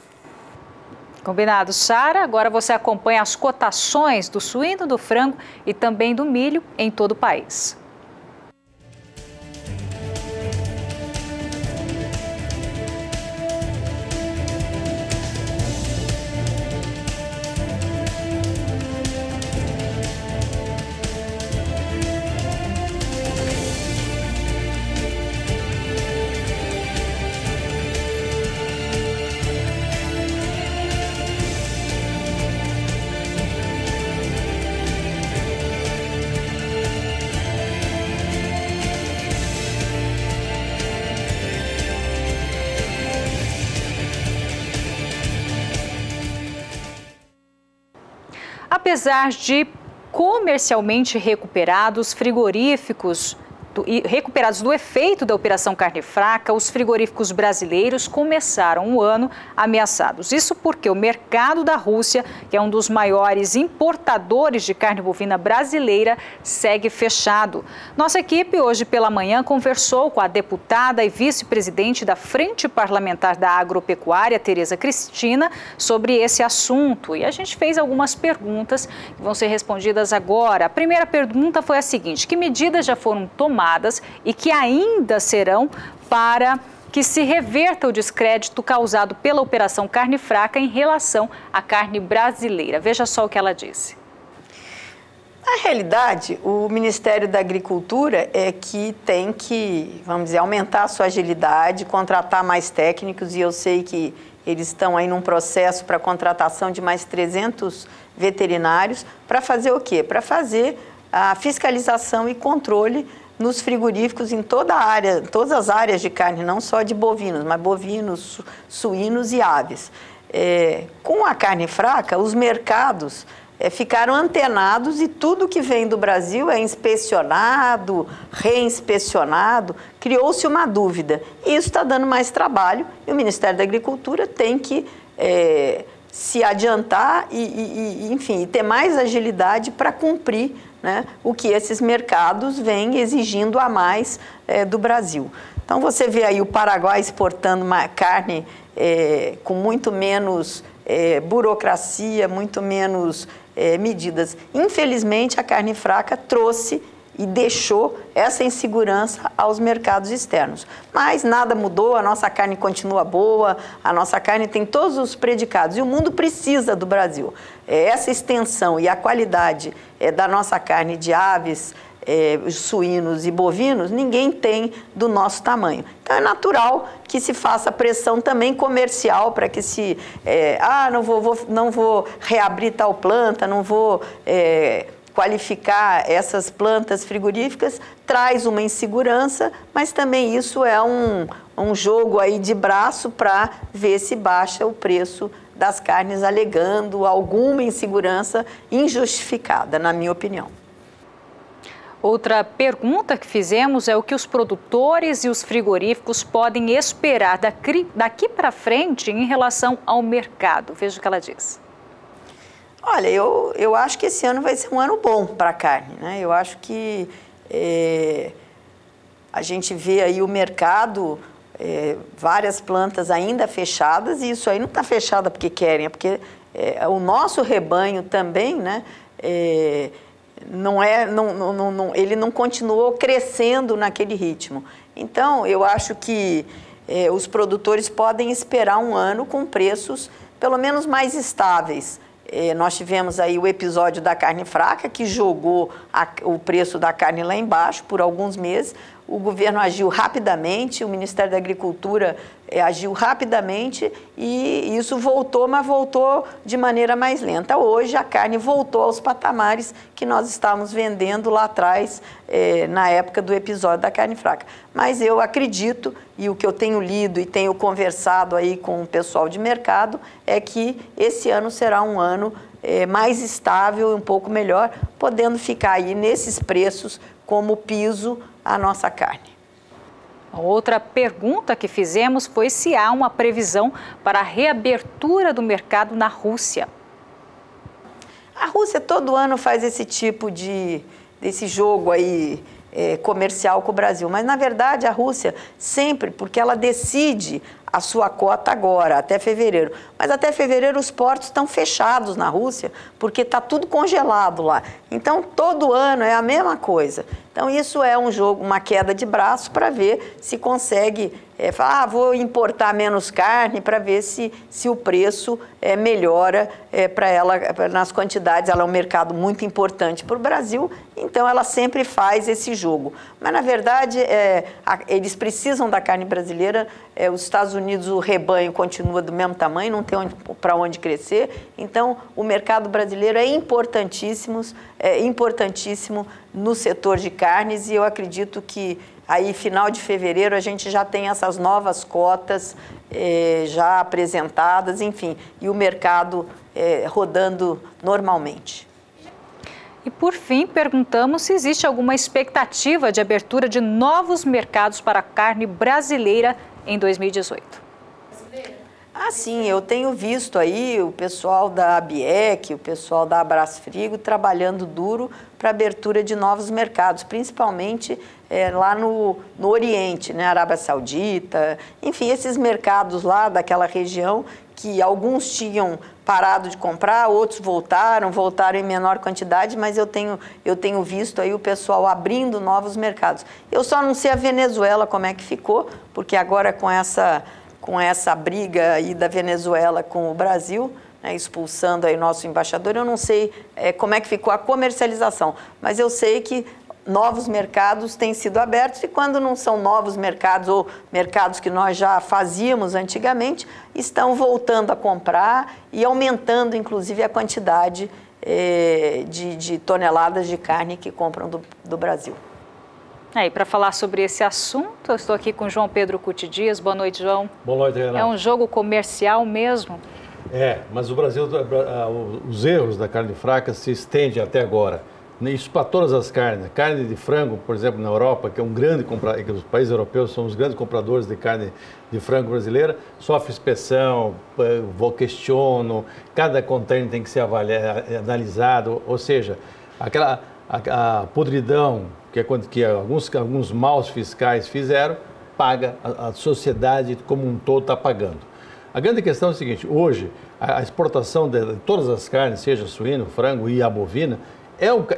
Combinado, Sara. Agora você acompanha as cotações do suíno, do frango e também do milho em todo o país. Apesar de comercialmente recuperados, recuperados do efeito da Operação Carne Fraca, os frigoríficos brasileiros começaram o ano ameaçados. Isso porque o mercado da Rússia, que é um dos maiores importadores de carne bovina brasileira, segue fechado. Nossa equipe, hoje pela manhã, conversou com a deputada e vice-presidente da Frente Parlamentar da Agropecuária, Tereza Cristina, sobre esse assunto. E a gente fez algumas perguntas que vão ser respondidas agora. A primeira pergunta foi a seguinte: que medidas já foram tomadas e que ainda serão para que se reverta o descrédito causado pela Operação Carne Fraca em relação à carne brasileira? Veja só o que ela disse. Na realidade, o Ministério da Agricultura é que tem que, vamos dizer, aumentar a sua agilidade, contratar mais técnicos, e eu sei que eles estão aí num processo para contratação de mais 300 veterinários para fazer o quê? Para fazer a fiscalização e controle nos frigoríficos em toda a área, todas as áreas de carne, não só de bovinos, mas bovinos, suínos e aves. Com a carne fraca, os mercados ficaram antenados e tudo que vem do Brasil é inspecionado, reinspecionado, criou-se uma dúvida. E isso está dando mais trabalho e o Ministério da Agricultura tem que se adiantar enfim, ter mais agilidade para cumprir, né, o que esses mercados vêm exigindo a mais do Brasil. Então você vê aí o Paraguai exportando uma carne com muito menos burocracia, muito menos medidas. Infelizmente a carne fraca trouxe e deixou essa insegurança aos mercados externos. Mas nada mudou, a nossa carne continua boa, a nossa carne tem todos os predicados e o mundo precisa do Brasil. Essa extensão e a qualidade da nossa carne de aves, suínos e bovinos, ninguém tem do nosso tamanho. Então é natural que se faça pressão também comercial para que se... não vou reabrir tal planta, não vou... qualificar essas plantas frigoríficas, traz uma insegurança, mas também isso é um jogo aí de braço para ver se baixa o preço das carnes, alegando alguma insegurança injustificada, na minha opinião. Outra pergunta que fizemos é o que os produtores e os frigoríficos podem esperar daqui para frente em relação ao mercado. Veja o que ela diz. Olha, eu acho que esse ano vai ser um ano bom para a carne, né? Eu acho que a gente vê aí o mercado, várias plantas ainda fechadas, e isso aí não está fechada porque querem, é porque o nosso rebanho também, né? Ele não continuou crescendo naquele ritmo. Então, eu acho que os produtores podem esperar um ano com preços pelo menos mais estáveis. Nós tivemos aí o episódio da carne fraca, que jogou o preço da carne lá embaixo por alguns meses. o governo agiu rapidamente, o Ministério da Agricultura agiu rapidamente e isso voltou, mas voltou de maneira mais lenta. Hoje a carne voltou aos patamares que nós estávamos vendendo lá atrás, na época do episódio da carne fraca. Mas eu acredito, e o que eu tenho lido e tenho conversado aí com o pessoal de mercado, é que esse ano será um ano mais estável e um pouco melhor, podendo ficar aí nesses preços como piso a nossa carne. A outra pergunta que fizemos foi se há uma previsão para a reabertura do mercado na Rússia. A Rússia todo ano faz esse tipo desse jogo aí comercial com o Brasil, mas na verdade a Rússia sempre, porque ela decide a sua cota agora, até fevereiro. Mas até fevereiro os portos estão fechados na Rússia, porque está tudo congelado lá. Então, todo ano é a mesma coisa. Então, isso é um jogo, uma queda de braço para ver se consegue falar, vou importar menos carne para ver se o preço melhora para ela, nas quantidades. Ela é um mercado muito importante para o Brasil, então ela sempre faz esse jogo. Mas, na verdade, eles precisam da carne brasileira. Os Estados Unidos, o rebanho continua do mesmo tamanho, não tem para onde crescer. Então, o mercado brasileiro é importantíssimo no setor de carnes e eu acredito que aí, final de fevereiro, a gente já tem essas novas cotas já apresentadas, enfim, e o mercado rodando normalmente. E, por fim, perguntamos se existe alguma expectativa de abertura de novos mercados para a carne brasileira em 2018. Sim, eu tenho visto aí o pessoal da ABIEC, o pessoal da Abrasfrigo trabalhando duro para a abertura de novos mercados, principalmente lá no Oriente, né, Arábia Saudita, enfim, esses mercados lá daquela região que alguns tinham parado de comprar, outros voltaram em menor quantidade, mas eu tenho visto aí o pessoal abrindo novos mercados. Eu só não sei a Venezuela como é que ficou, porque agora com essa briga aí da Venezuela com o Brasil, né, expulsando aí nosso embaixador, eu não sei como é que ficou a comercialização, mas eu sei que novos mercados têm sido abertos e quando não são novos mercados ou mercados que nós já fazíamos antigamente, estão voltando a comprar e aumentando, inclusive, a quantidade de toneladas de carne que compram do Brasil. E para falar sobre esse assunto, eu estou aqui com João Pedro Cuti Dias. Boa noite, João. Boa noite, Renata. É um jogo comercial mesmo? Mas o Brasil, os erros da carne fraca se estendem até agora. Isso para todas as carnes. Carne de frango, por exemplo, na Europa, que é um grande comprador, que os países europeus são os grandes compradores de carne de frango brasileira, sofre inspeção, questiono, cada container tem que ser analisado, ou seja, a podridão que alguns maus fiscais fizeram, paga, a sociedade como um todo está pagando. A grande questão é o seguinte, hoje a exportação de todas as carnes, seja suíno, frango e a bovina,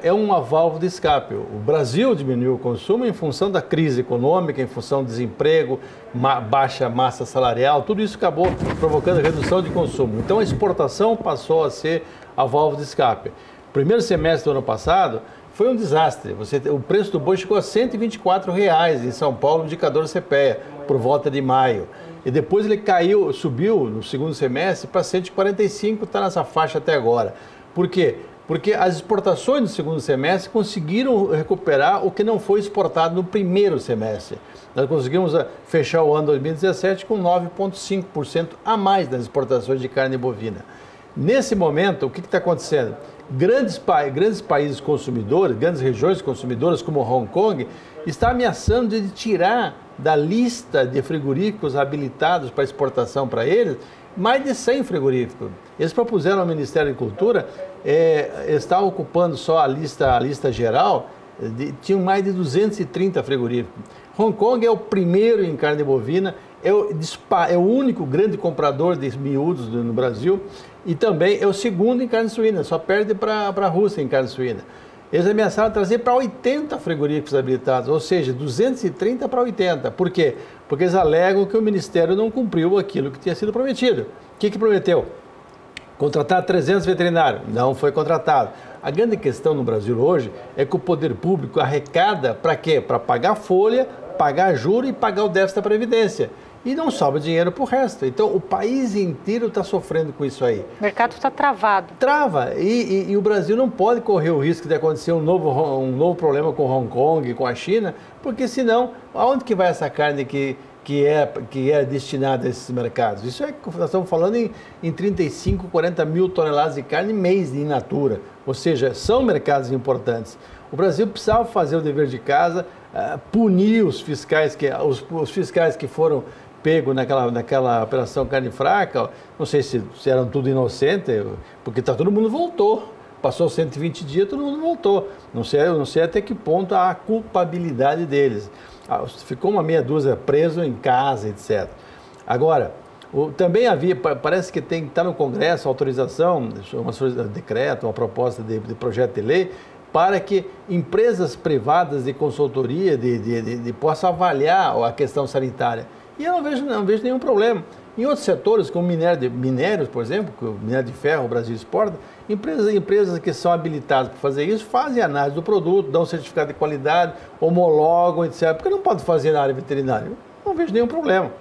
é uma válvula de escape. O Brasil diminuiu o consumo em função da crise econômica, em função do desemprego, baixa massa salarial, tudo isso acabou provocando redução de consumo. Então a exportação passou a ser a válvula de escape. Primeiro semestre do ano passado foi um desastre. O preço do boi chegou a R$ 124 em São Paulo, indicador CPEA, por volta de maio. E depois ele subiu no segundo semestre para 145, está nessa faixa até agora. Por quê? Porque as exportações no segundo semestre conseguiram recuperar o que não foi exportado no primeiro semestre. Nós conseguimos fechar o ano 2017 com 9,5% a mais nas exportações de carne bovina. Nesse momento, o que está acontecendo? Grandes países consumidores, grandes regiões consumidoras como Hong Kong, está ameaçando de tirar da lista de frigoríficos habilitados para exportação para eles mais de 100 frigoríficos. Eles propuseram ao Ministério da Agricultura, está ocupando só a lista geral, tinham mais de 230 frigoríficos. Hong Kong é o primeiro em carne bovina, é o único grande comprador de miúdos no Brasil e também é o segundo em carne suína, só perde para a Rússia em carne suína. Eles ameaçaram trazer para 80 frigoríficos habilitados, ou seja, 230 para 80. Por quê? Porque eles alegam que o Ministério não cumpriu aquilo que tinha sido prometido. O que prometeu? Contratar 300 veterinários. Não foi contratado. A grande questão no Brasil hoje é que o poder público arrecada para quê? Para pagar folha pagar juro e pagar o déficit da Previdência. E não sobra dinheiro para o resto. Então, o país inteiro está sofrendo com isso aí. O mercado está travado. Trava. E o Brasil não pode correr o risco de acontecer um novo problema com Hong Kong, com a China, porque senão, aonde que vai essa carne que é destinada a esses mercados? Isso nós estamos falando em 35, 40 mil toneladas de carne mês in natura. Ou seja, são mercados importantes. O Brasil precisava fazer o dever de casa, punir os fiscais que foram pego naquela operação carne fraca, não sei se eram tudo inocentes, porque todo mundo voltou. Passou 120 dias, todo mundo voltou. Não sei até que ponto há a culpabilidade deles. Ficou uma meia dúzia preso em casa, etc. Agora, também havia, parece que está no Congresso a autorização, um decreto, uma proposta de projeto de lei, para que empresas privadas de consultoria possam avaliar a questão sanitária. E eu não vejo nenhum problema. Em outros setores, como minérios, por exemplo, que o minério de ferro o Brasil exporta, empresas que são habilitadas para fazer isso fazem análise do produto, dão certificado de qualidade, homologam, etc. Porque não pode fazer na área veterinária. Eu não vejo nenhum problema.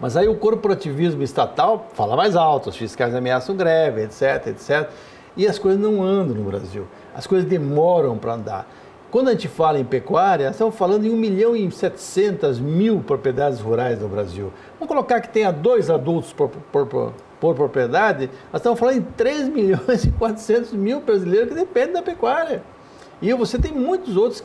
Mas aí o corporativismo estatal fala mais alto, os fiscais ameaçam greve, etc, etc. E as coisas não andam no Brasil. As coisas demoram para andar. Quando a gente fala em pecuária, estamos falando em 1.700.000 propriedades rurais no Brasil. Vamos colocar que tenha 2 adultos por propriedade, nós estamos falando em 3.400.000 brasileiros que dependem da pecuária. E você tem muitos outros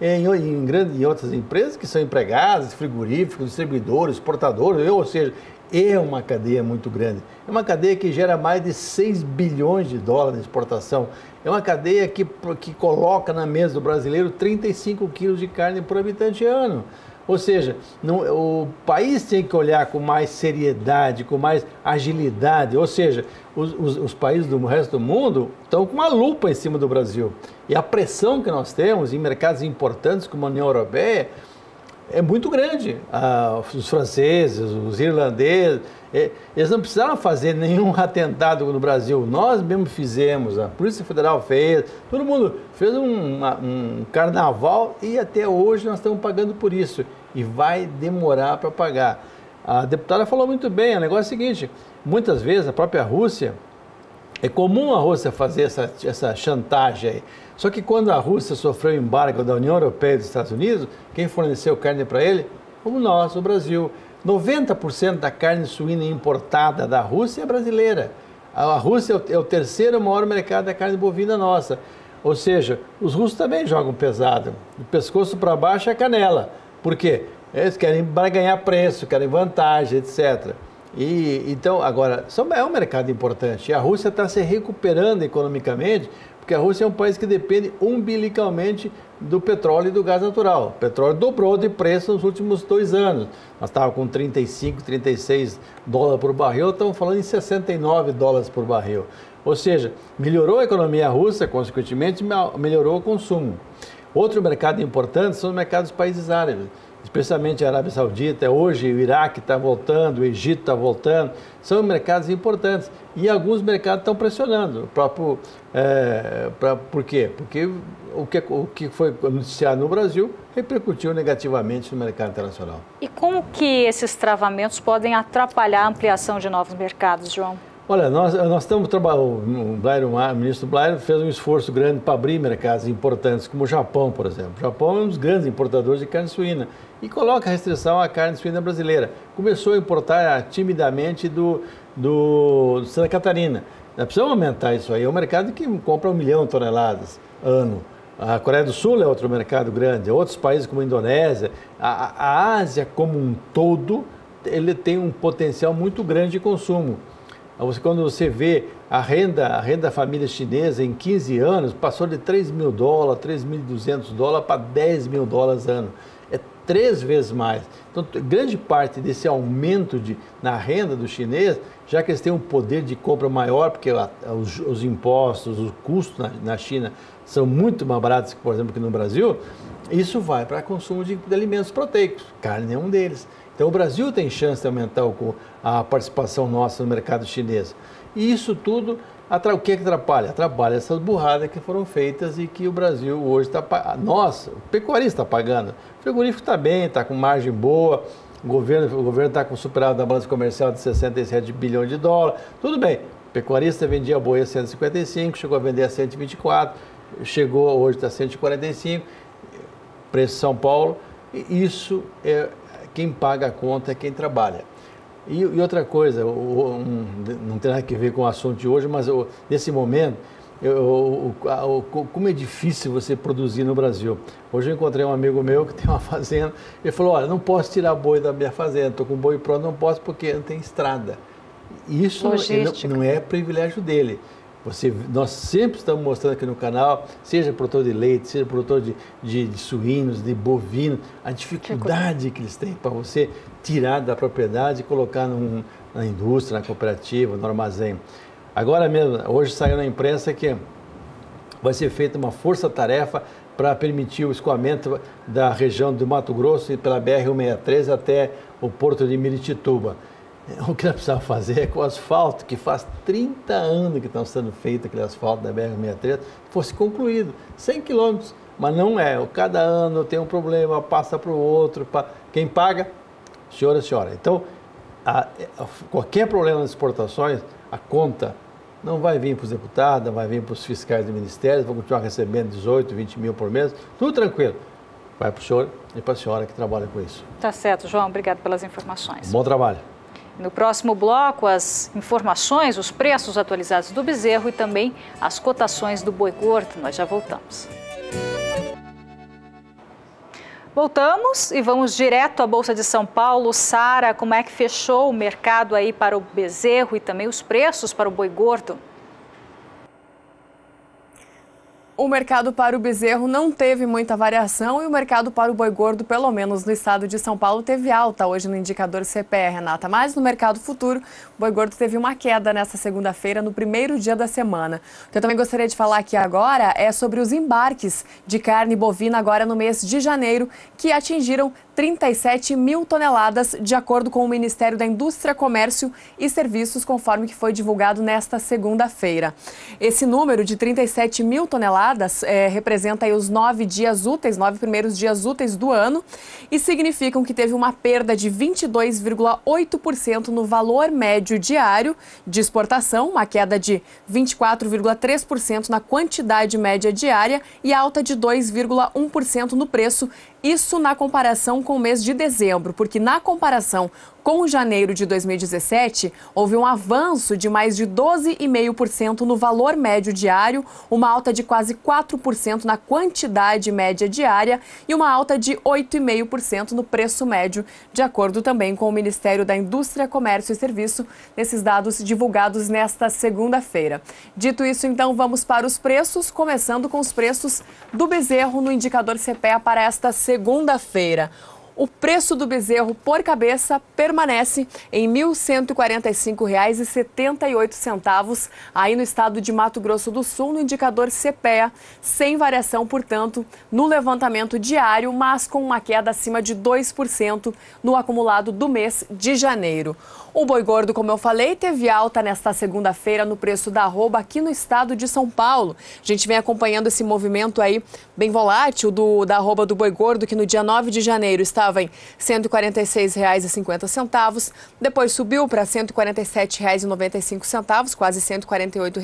em outras empresas que são empregados, frigoríficos, distribuidores, exportadores, ou seja, é uma cadeia muito grande. É uma cadeia que gera mais de 6 bilhões de dólares de exportação. É uma cadeia que coloca na mesa do brasileiro 35 quilos de carne por habitante ano. Ou seja, o país tem que olhar com mais seriedade, com mais agilidade. Ou seja, os países do resto do mundo estão com uma lupa em cima do Brasil. E a pressão que nós temos em mercados importantes como a União Europeia é muito grande. Os franceses, os irlandeses, eles não precisaram fazer nenhum atentado no Brasil. Nós mesmo fizemos, a Polícia Federal fez, todo mundo fez um carnaval e até hoje nós estamos pagando por isso. E vai demorar para pagar. A deputada falou muito bem, o negócio é o seguinte, muitas vezes a própria Rússia, é comum a Rússia fazer essa chantagem aí. Só que quando a Rússia sofreu o embargo da União Europeia e dos Estados Unidos, quem forneceu carne para ele? Como nós, o Brasil. 90% da carne suína importada da Rússia é brasileira. A Rússia é o terceiro maior mercado da carne bovina nossa. Ou seja, os russos também jogam pesado. Do pescoço para baixo é canela. Por quê? Eles querem ganhar preço, querem vantagem, etc. Então, agora, é um mercado importante. E a Rússia está se recuperando economicamente, porque a Rússia é um país que depende umbilicalmente do petróleo e do gás natural. O petróleo dobrou de preço nos últimos 2 anos. Nós estávamos com 35, 36 dólares por barril, estamos falando em 69 dólares por barril. Ou seja, melhorou a economia russa, consequentemente melhorou o consumo. Outro mercado importante são os mercados dos países árabes, especialmente a Arábia Saudita. Hoje o Iraque está voltando, o Egito está voltando, são mercados importantes. E alguns mercados estão pressionando. Por quê? Porque o que foi noticiado no Brasil repercutiu negativamente no mercado internacional. E como que esses travamentos podem atrapalhar a ampliação de novos mercados, João? Olha, nós estamos trabalhando, o ministro Blairo fez um esforço grande para abrir mercados importantes, como o Japão, por exemplo. O Japão é um dos grandes importadores de carne suína e coloca restrição à carne suína brasileira. Começou a importar timidamente do Santa Catarina. Nós precisamos aumentar isso aí. É um mercado que compra 1 milhão de toneladas ano. A Coreia do Sul é outro mercado grande, outros países como a Indonésia. A Ásia como um todo, ele tem um potencial muito grande de consumo. Quando você vê a renda da família chinesa em 15 anos, passou de 3 mil dólares, 3.200 dólares para 10 mil dólares ano. É 3 vezes mais. Então, grande parte desse aumento na renda do chinês, já que eles têm um poder de compra maior, porque os impostos, os custos na China são muito mais baratos, por exemplo, que no Brasil, isso vai para consumo de alimentos proteicos. Carne é um deles. Então, o Brasil tem chance de aumentar a participação nossa no mercado chinês. E isso tudo O que atrapalha? Atrapalha essas burradas que foram feitas e que o Brasil hoje está pagando. Nossa, o pecuarista está pagando. O frigorífico está bem, está com margem boa. O governo está com superávit da balança comercial de 67 bilhões de dólares. Tudo bem. O pecuarista vendia boi a 155, chegou a vender a 124, chegou hoje está a 145, preço São Paulo. E isso é quem paga a conta, é quem trabalha. E outra coisa, não tem nada a ver com o assunto de hoje, mas nesse momento, como é difícil você produzir no Brasil. Hoje eu encontrei um amigo meu que tem uma fazenda, ele falou, olha, não posso tirar boi da minha fazenda, estou com boi pronto, não posso porque não tem estrada. Isso não é privilégio dele. Nós sempre estamos mostrando aqui no canal, seja produtor de leite, seja produtor de suínos, de bovino, a dificuldade que eles têm para você tirar da propriedade e colocar na indústria, na cooperativa, no armazém. Agora mesmo, hoje saiu na imprensa que vai ser feita uma força-tarefa para permitir o escoamento da região do Mato Grosso pela BR-163 até o porto de Miritituba. O que nós precisamos fazer é que o asfalto, que faz 30 anos que estão sendo feito aquele asfalto da BR-163, fosse concluído, 100 quilômetros, mas não é. Cada ano tem um problema, passa para o outro, quem paga? Senhora e senhora. Então, qualquer problema nas exportações, a conta não vai vir para os deputados, não vai vir para os fiscais do Ministério, vão continuar recebendo 18, 20 mil por mês, tudo tranquilo. Vai para o senhor e para a senhora que trabalha com isso. Tá certo, João. Obrigado pelas informações. Bom trabalho. No próximo bloco, as informações, os preços atualizados do bezerro e também as cotações do boi gordo. Nós já voltamos. Voltamos e vamos direto à Bolsa de São Paulo. Sara, como é que fechou o mercado aí para o bezerro e também os preços para o boi gordo? O mercado para o bezerro não teve muita variação e o mercado para o boi gordo, pelo menos no estado de São Paulo, teve alta hoje no indicador CPE, Renata. Mas no mercado futuro, o boi gordo teve uma queda nesta segunda-feira, no primeiro dia da semana. O que eu também gostaria de falar aqui agora é sobre os embarques de carne bovina agora no mês de janeiro, que atingiram 37 mil toneladas, de acordo com o Ministério da Indústria, Comércio e Serviços, conforme que foi divulgado nesta segunda-feira. Esse número de 37 mil toneladas representa aí os 9 primeiros dias úteis do ano e significam que teve uma perda de 22,8% no valor médio diário de exportação, uma queda de 24,3% na quantidade média diária e alta de 2,1% no preço. Isso na comparação com o mês de dezembro, porque na comparação com janeiro de 2017, houve um avanço de mais de 12,5% no valor médio diário, uma alta de quase 4% na quantidade média diária e uma alta de 8,5% no preço médio, de acordo também com o Ministério da Indústria, Comércio e Serviço, nesses dados divulgados nesta segunda-feira. Dito isso, então, vamos para os preços, começando com os preços do bezerro no indicador CPEA para esta segunda-feira. O preço do bezerro por cabeça permanece em R$ 1.145,78 aí no estado de Mato Grosso do Sul, no indicador CPEA, sem variação, portanto, no levantamento diário, mas com uma queda acima de 2% no acumulado do mês de janeiro. O boi gordo, como eu falei, teve alta nesta segunda-feira no preço da arroba aqui no estado de São Paulo. A gente vem acompanhando esse movimento aí bem volátil da arroba do boi gordo, que no dia 9 de janeiro estava em R$ 146,50, depois subiu para R$ 147,95, quase R$ 148.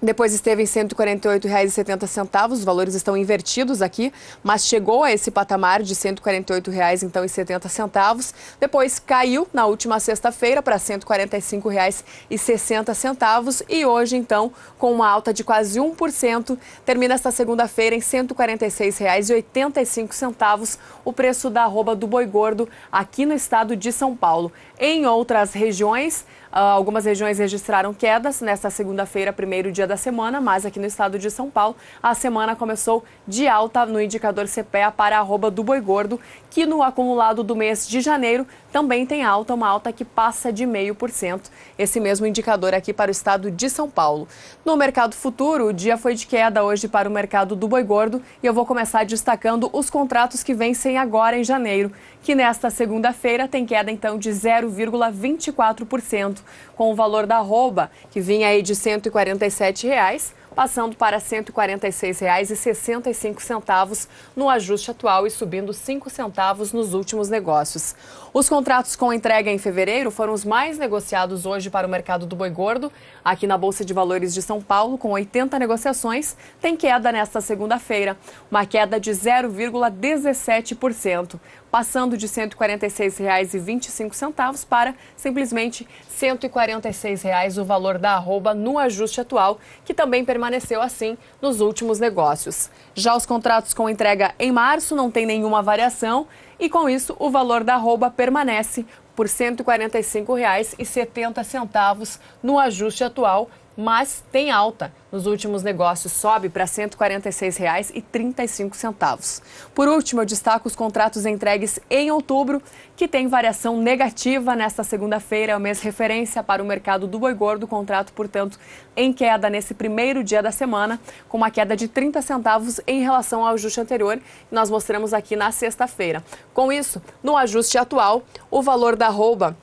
Depois esteve em R$ 148,70, os valores estão invertidos aqui, mas chegou a esse patamar de R$ 148,70. Depois caiu na última sexta-feira para R$ 145,60 e hoje, então, com uma alta de quase 1%, termina esta segunda-feira em R$ 146,85 o preço da arroba do boi gordo aqui no estado de São Paulo. Em outras regiões, algumas regiões registraram quedas nesta segunda-feira, primeiro dia da semana, mas aqui no estado de São Paulo, a semana começou de alta no indicador CPEA para a arroba do boi gordo, que no acumulado do mês de janeiro também tem alta, uma alta que passa de 0,5%, esse mesmo indicador aqui para o estado de São Paulo. No mercado futuro, o dia foi de queda hoje para o mercado do boi gordo e eu vou começar destacando os contratos que vencem agora em janeiro, que nesta segunda-feira tem queda então de 0,24%. com o valor da arroba, que vinha aí de R$ 147,00, passando para R$ 146,65 no ajuste atual e subindo 5 centavos nos últimos negócios. Os contratos com entrega em fevereiro foram os mais negociados hoje para o mercado do boi gordo. Aqui na Bolsa de Valores de São Paulo, com 80 negociações, tem queda nesta segunda-feira, uma queda de 0,17%, passando de R$ 146,25 para simplesmente R$ 146,00 o valor da arroba no ajuste atual, que também permaneceu assim nos últimos negócios. Já os contratos com entrega em março não tem nenhuma variação e, com isso, o valor da arroba permanece por R$ 145,70 no ajuste atual, mas tem alta. Nos últimos negócios sobe para R$ 146,35. Por último, eu destaco os contratos entregues em outubro, que tem variação negativa nesta segunda-feira, é o mês referência para o mercado do boi gordo. Contrato, portanto, em queda nesse primeiro dia da semana, com uma queda de 30 centavos em relação ao ajuste anterior, que nós mostramos aqui na sexta-feira. Com isso, no ajuste atual, o valor da arroba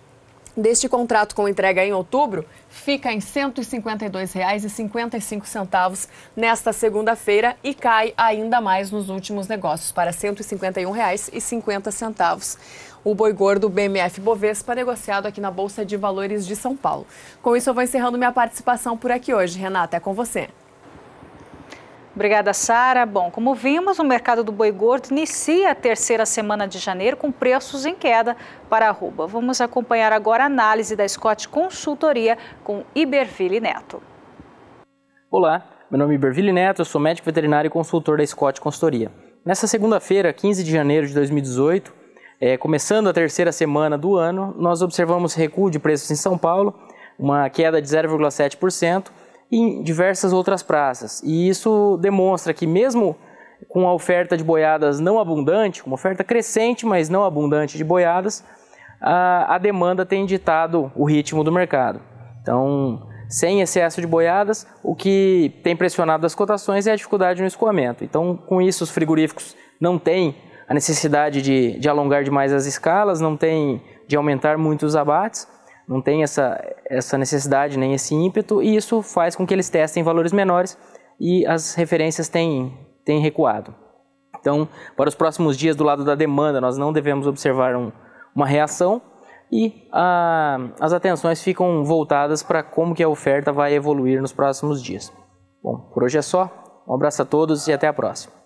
deste contrato com entrega em outubro fica em R$ 152,55 nesta segunda-feira e cai ainda mais nos últimos negócios para R$ 151,50. O boi gordo BMF Bovespa negociado aqui na Bolsa de Valores de São Paulo. Com isso, eu vou encerrando minha participação por aqui hoje. Renata, é com você. Obrigada, Sara. Bom, como vimos, o mercado do boi gordo inicia a terceira semana de janeiro com preços em queda para a arroba. Vamos acompanhar agora a análise da Scott Consultoria com Iberville Neto. Olá, meu nome é Iberville Neto, eu sou médico veterinário e consultor da Scott Consultoria. Nessa segunda-feira, 15 de janeiro de 2018, começando a terceira semana do ano, nós observamos recuo de preços em São Paulo, uma queda de 0,7%, em diversas outras praças. E isso demonstra que mesmo com a oferta de boiadas não abundante, uma oferta crescente, mas não abundante de boiadas, a demanda tem ditado o ritmo do mercado. Então, sem excesso de boiadas, o que tem pressionado as cotações é a dificuldade no escoamento. Então, com isso, os frigoríficos não têm a necessidade de alongar demais as escalas, não têm de aumentar muito os abates, não tem essa necessidade nem esse ímpeto, e isso faz com que eles testem valores menores e as referências têm recuado. Então, para os próximos dias, do lado da demanda, nós não devemos observar uma reação e as atenções ficam voltadas para como que a oferta vai evoluir nos próximos dias. Bom, por hoje é só. Um abraço a todos e até a próxima.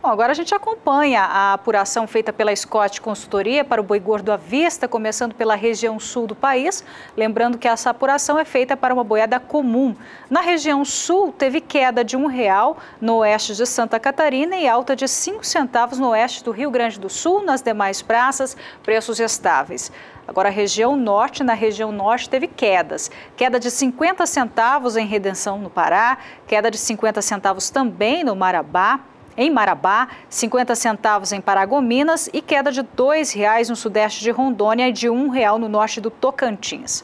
Bom, agora a gente acompanha a apuração feita pela Scott Consultoria para o boi gordo à vista, começando pela região sul do país. Lembrando que essa apuração é feita para uma boiada comum. Na região sul, teve queda de R$1 no oeste de Santa Catarina e alta de 5 centavos no oeste do Rio Grande do Sul. Nas demais praças, preços estáveis. Agora, a região norte, na região norte teve quedas. Queda de 50 centavos em Redenção, no Pará, queda de 50 centavos também no Marabá. Em Marabá, 50 centavos em Paragominas e queda de R$2 no sudeste de Rondônia e de R$1 no norte do Tocantins.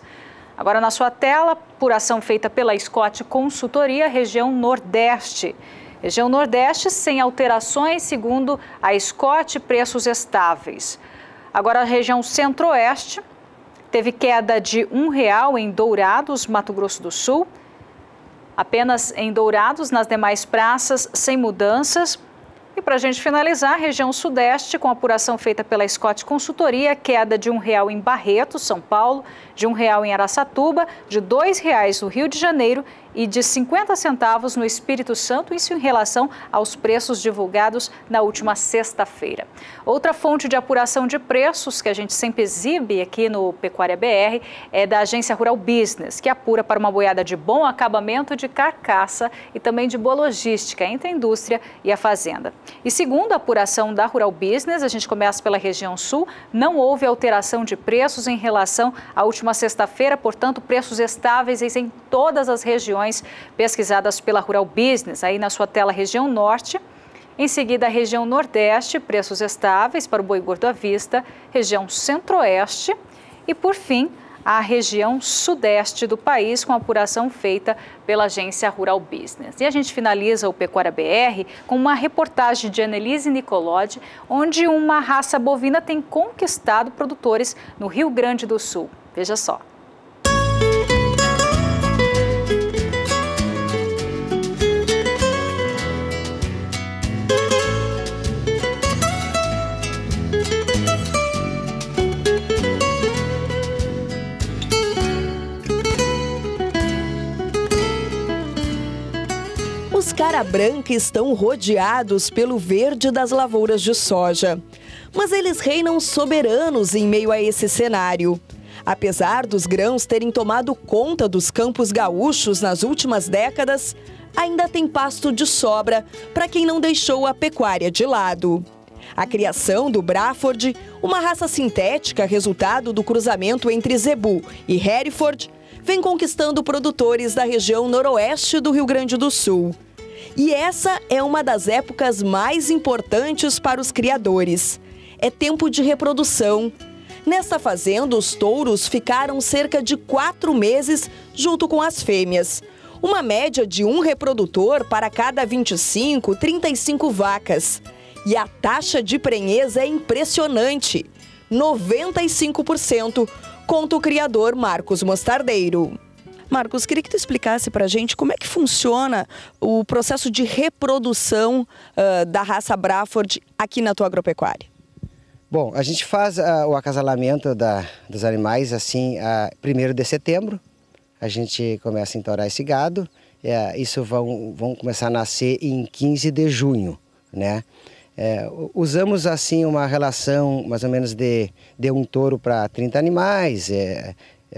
Agora na sua tela, apuração feita pela Scott Consultoria, região Nordeste. Região Nordeste sem alterações, segundo a Scott, preços estáveis. Agora a região Centro-Oeste teve queda de R$1 em Dourados, Mato Grosso do Sul. Apenas em Dourados, nas demais praças, sem mudanças. E para a gente finalizar, a região Sudeste, com apuração feita pela Scott Consultoria, queda de R$1 em Barretos, São Paulo, de R$1 em Araçatuba, de R$2 no Rio de Janeiro e de 50 centavos no Espírito Santo, isso em relação aos preços divulgados na última sexta-feira. Outra fonte de apuração de preços que a gente sempre exibe aqui no Pecuária BR é da agência Rural Business, que apura para uma boiada de bom acabamento de carcaça e também de boa logística entre a indústria e a fazenda. E segundo a apuração da Rural Business, a gente começa pela região sul, não houve alteração de preços em relação à última sexta-feira, portanto, preços estáveis em todas as regiões pesquisadas pela Rural Business. Aí na sua tela, região norte, em seguida a região nordeste, preços estáveis para o boi gordo à vista, região centro-oeste e, por fim, a região sudeste do país, com apuração feita pela agência Rural Business. E a gente finaliza o Pecuária BR com uma reportagem de Annelise Nicolodi, onde uma raça bovina tem conquistado produtores no Rio Grande do Sul. Veja só. Os cara branca estão rodeados pelo verde das lavouras de soja. Mas eles reinam soberanos em meio a esse cenário. Apesar dos grãos terem tomado conta dos campos gaúchos nas últimas décadas, ainda tem pasto de sobra para quem não deixou a pecuária de lado. A criação do Braford, uma raça sintética resultado do cruzamento entre Zebu e Hereford, vem conquistando produtores da região noroeste do Rio Grande do Sul. E essa é uma das épocas mais importantes para os criadores. É tempo de reprodução. Nesta fazenda, os touros ficaram cerca de 4 meses junto com as fêmeas. Uma média de um reprodutor para cada 25, 35 vacas. E a taxa de prenhez é impressionante, 95%, conta o criador Marcos Mostardeiro. Marcos, queria que tu explicasse para a gente como é que funciona o processo de reprodução da raça Braford aqui na tua agropecuária. Bom, a gente faz o acasalamento dos animais assim, 1º de setembro. A gente começa a entorar esse gado. Isso vão começar a nascer em 15 de junho, né? Usamos assim uma relação mais ou menos de um touro para 30 animais.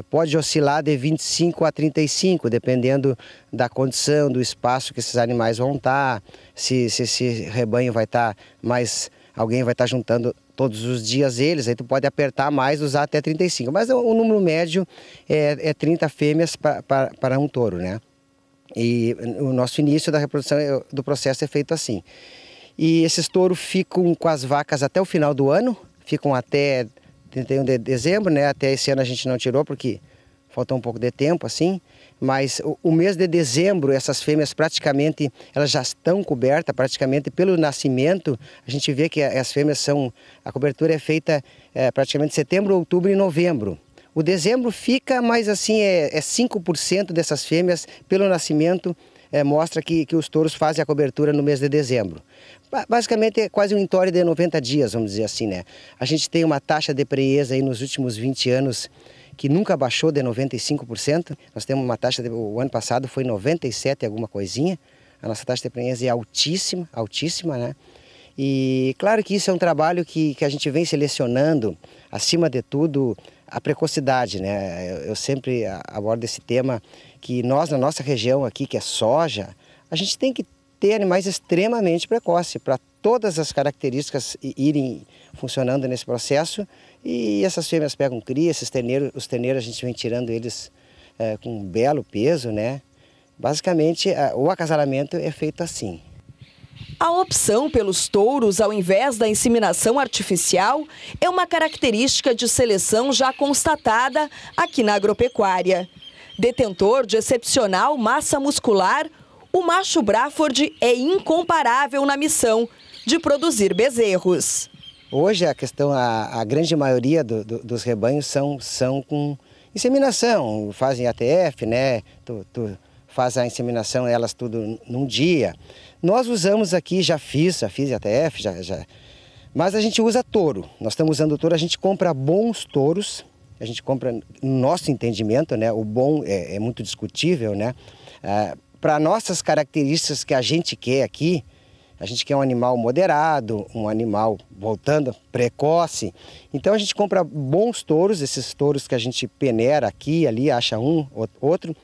Pode oscilar de 25 a 35, dependendo da condição, do espaço que esses animais vão estar, se esse rebanho vai estar mais, alguém vai estar juntando todos os dias eles, aí tu pode apertar mais, usar até 35, mas o número médio é 30 fêmeas para um touro, né? E o nosso início da reprodução do processo é feito assim. E esses touros ficam com as vacas até o final do ano, ficam até 31 de dezembro, né? Até esse ano a gente não tirou porque faltou um pouco de tempo, assim. Mas o mês de dezembro, essas fêmeas praticamente, elas já estão cobertas, praticamente pelo nascimento. A gente vê que as fêmeas a cobertura é feita praticamente setembro, outubro e novembro. O dezembro fica, mas assim, 5% dessas fêmeas pelo nascimento, mostra que os touros fazem a cobertura no mês de dezembro. Basicamente é quase um entore de 90 dias, vamos dizer assim, né? A gente tem uma taxa de prenhez aí nos últimos 20 anos que nunca baixou de 95%. Nós temos uma taxa, o ano passado foi 97 alguma coisinha. A nossa taxa de prenhez é altíssima, altíssima, né? E claro que isso é um trabalho que a gente vem selecionando, acima de tudo, a precocidade, né? Eu sempre abordo esse tema que nós, na nossa região aqui, que é soja, a gente tem que ter animais extremamente precoces para todas as características irem funcionando nesse processo. E essas fêmeas pegam cria, os terneiros a gente vem tirando eles com um belo peso, né? Basicamente, o acasalamento é feito assim. A opção pelos touros ao invés da inseminação artificial é uma característica de seleção já constatada aqui na agropecuária. Detentor de excepcional massa muscular, o macho Braford é incomparável na missão de produzir bezerros. Hoje a questão, a grande maioria dos rebanhos são com inseminação, fazem ATF, né? Tu faz a inseminação, elas tudo num dia. Nós usamos aqui, já fiz ATF, mas a gente usa touro. Nós estamos usando touro, a gente compra bons touros, a gente compra, no nosso entendimento, né? O bom é muito discutível, né? Para nossas características que a gente quer aqui, a gente quer um animal moderado, um animal, voltando, precoce. Então a gente compra bons touros, esses touros que a gente peneira aqui, ali, acha um, outro,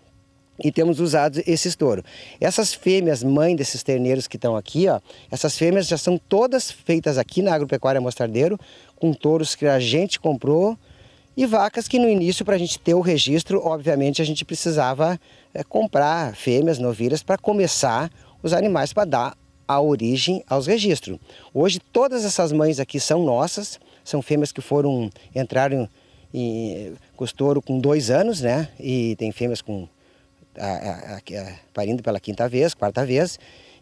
e temos usado esses touros. Essas fêmeas, mãe desses terneiros que estão aqui, ó, essas fêmeas já são todas feitas aqui na Agropecuária Mostardeiro, com touros que a gente comprou e vacas que no início, para a gente ter o registro, obviamente a gente precisava comprar fêmeas, novilhas, para começar os animais, para dar a origem aos registros. Hoje todas essas mães aqui são nossas, são fêmeas que entraram com os touros com 2 anos, né? E tem fêmeas parindo pela 5ª vez, 4ª vez.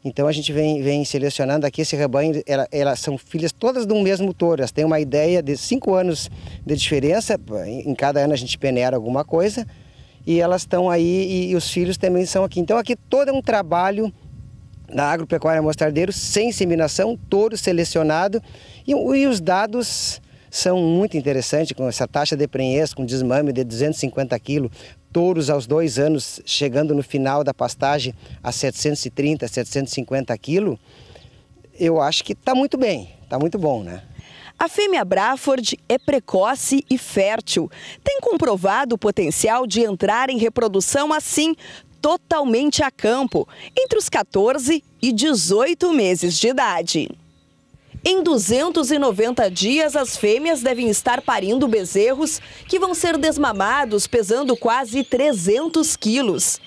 Então a gente vem selecionando aqui esse rebanho, elas são filhas todas de um mesmo touro, elas têm uma ideia de 5 anos de diferença, em cada ano a gente peneira alguma coisa, e elas estão aí e os filhos também são aqui. Então aqui todo é um trabalho da Agropecuária Mostardeiro, sem inseminação, touro selecionado, e os dados são muito interessantes, com essa taxa de prenhez, com desmame de 250 quilos, touros aos 2 anos chegando no final da pastagem a 730, 750 quilos, eu acho que está muito bem, está muito bom, né? A fêmea Braford é precoce e fértil. Tem comprovado o potencial de entrar em reprodução assim, totalmente a campo, entre os 14 e 18 meses de idade. Em 290 dias, as fêmeas devem estar parindo bezerros que vão ser desmamados pesando quase 300 quilos.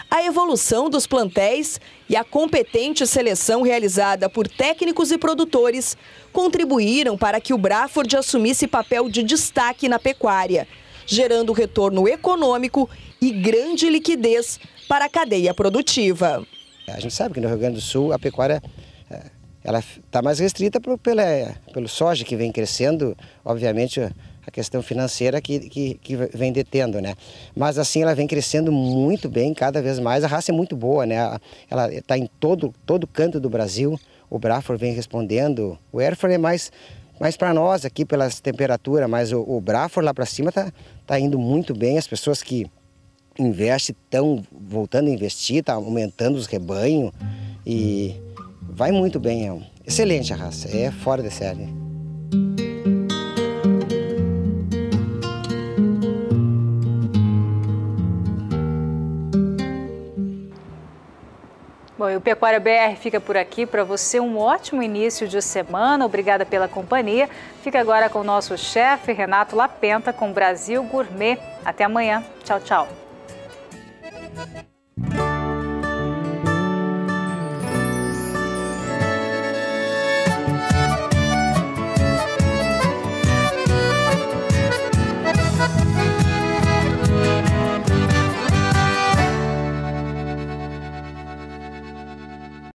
A evolução dos plantéis e a competente seleção realizada por técnicos e produtores contribuíram para que o Braford assumisse papel de destaque na pecuária, gerando retorno econômico e grande liquidez para a cadeia produtiva. A gente sabe que no Rio Grande do Sul a pecuária ela está mais restrita pelo soja que vem crescendo, obviamente a questão financeira que vem detendo, né? Mas assim ela vem crescendo muito bem, cada vez mais. A raça é muito boa, né? Ela está em todo canto do Brasil. O Braford vem respondendo. O Hereford é mais para nós aqui pelas temperaturas, mas o Braford lá para cima tá indo muito bem. As pessoas que investem estão voltando a investir, está aumentando os rebanhos e vai muito bem. É excelente a raça, é fora de série. Bom, e o Pecuária BR fica por aqui. Para você, um ótimo início de semana. Obrigada pela companhia. Fica agora com o nosso chefe, Renato Lapenta, com Brasil Gourmet. Até amanhã. Tchau, tchau.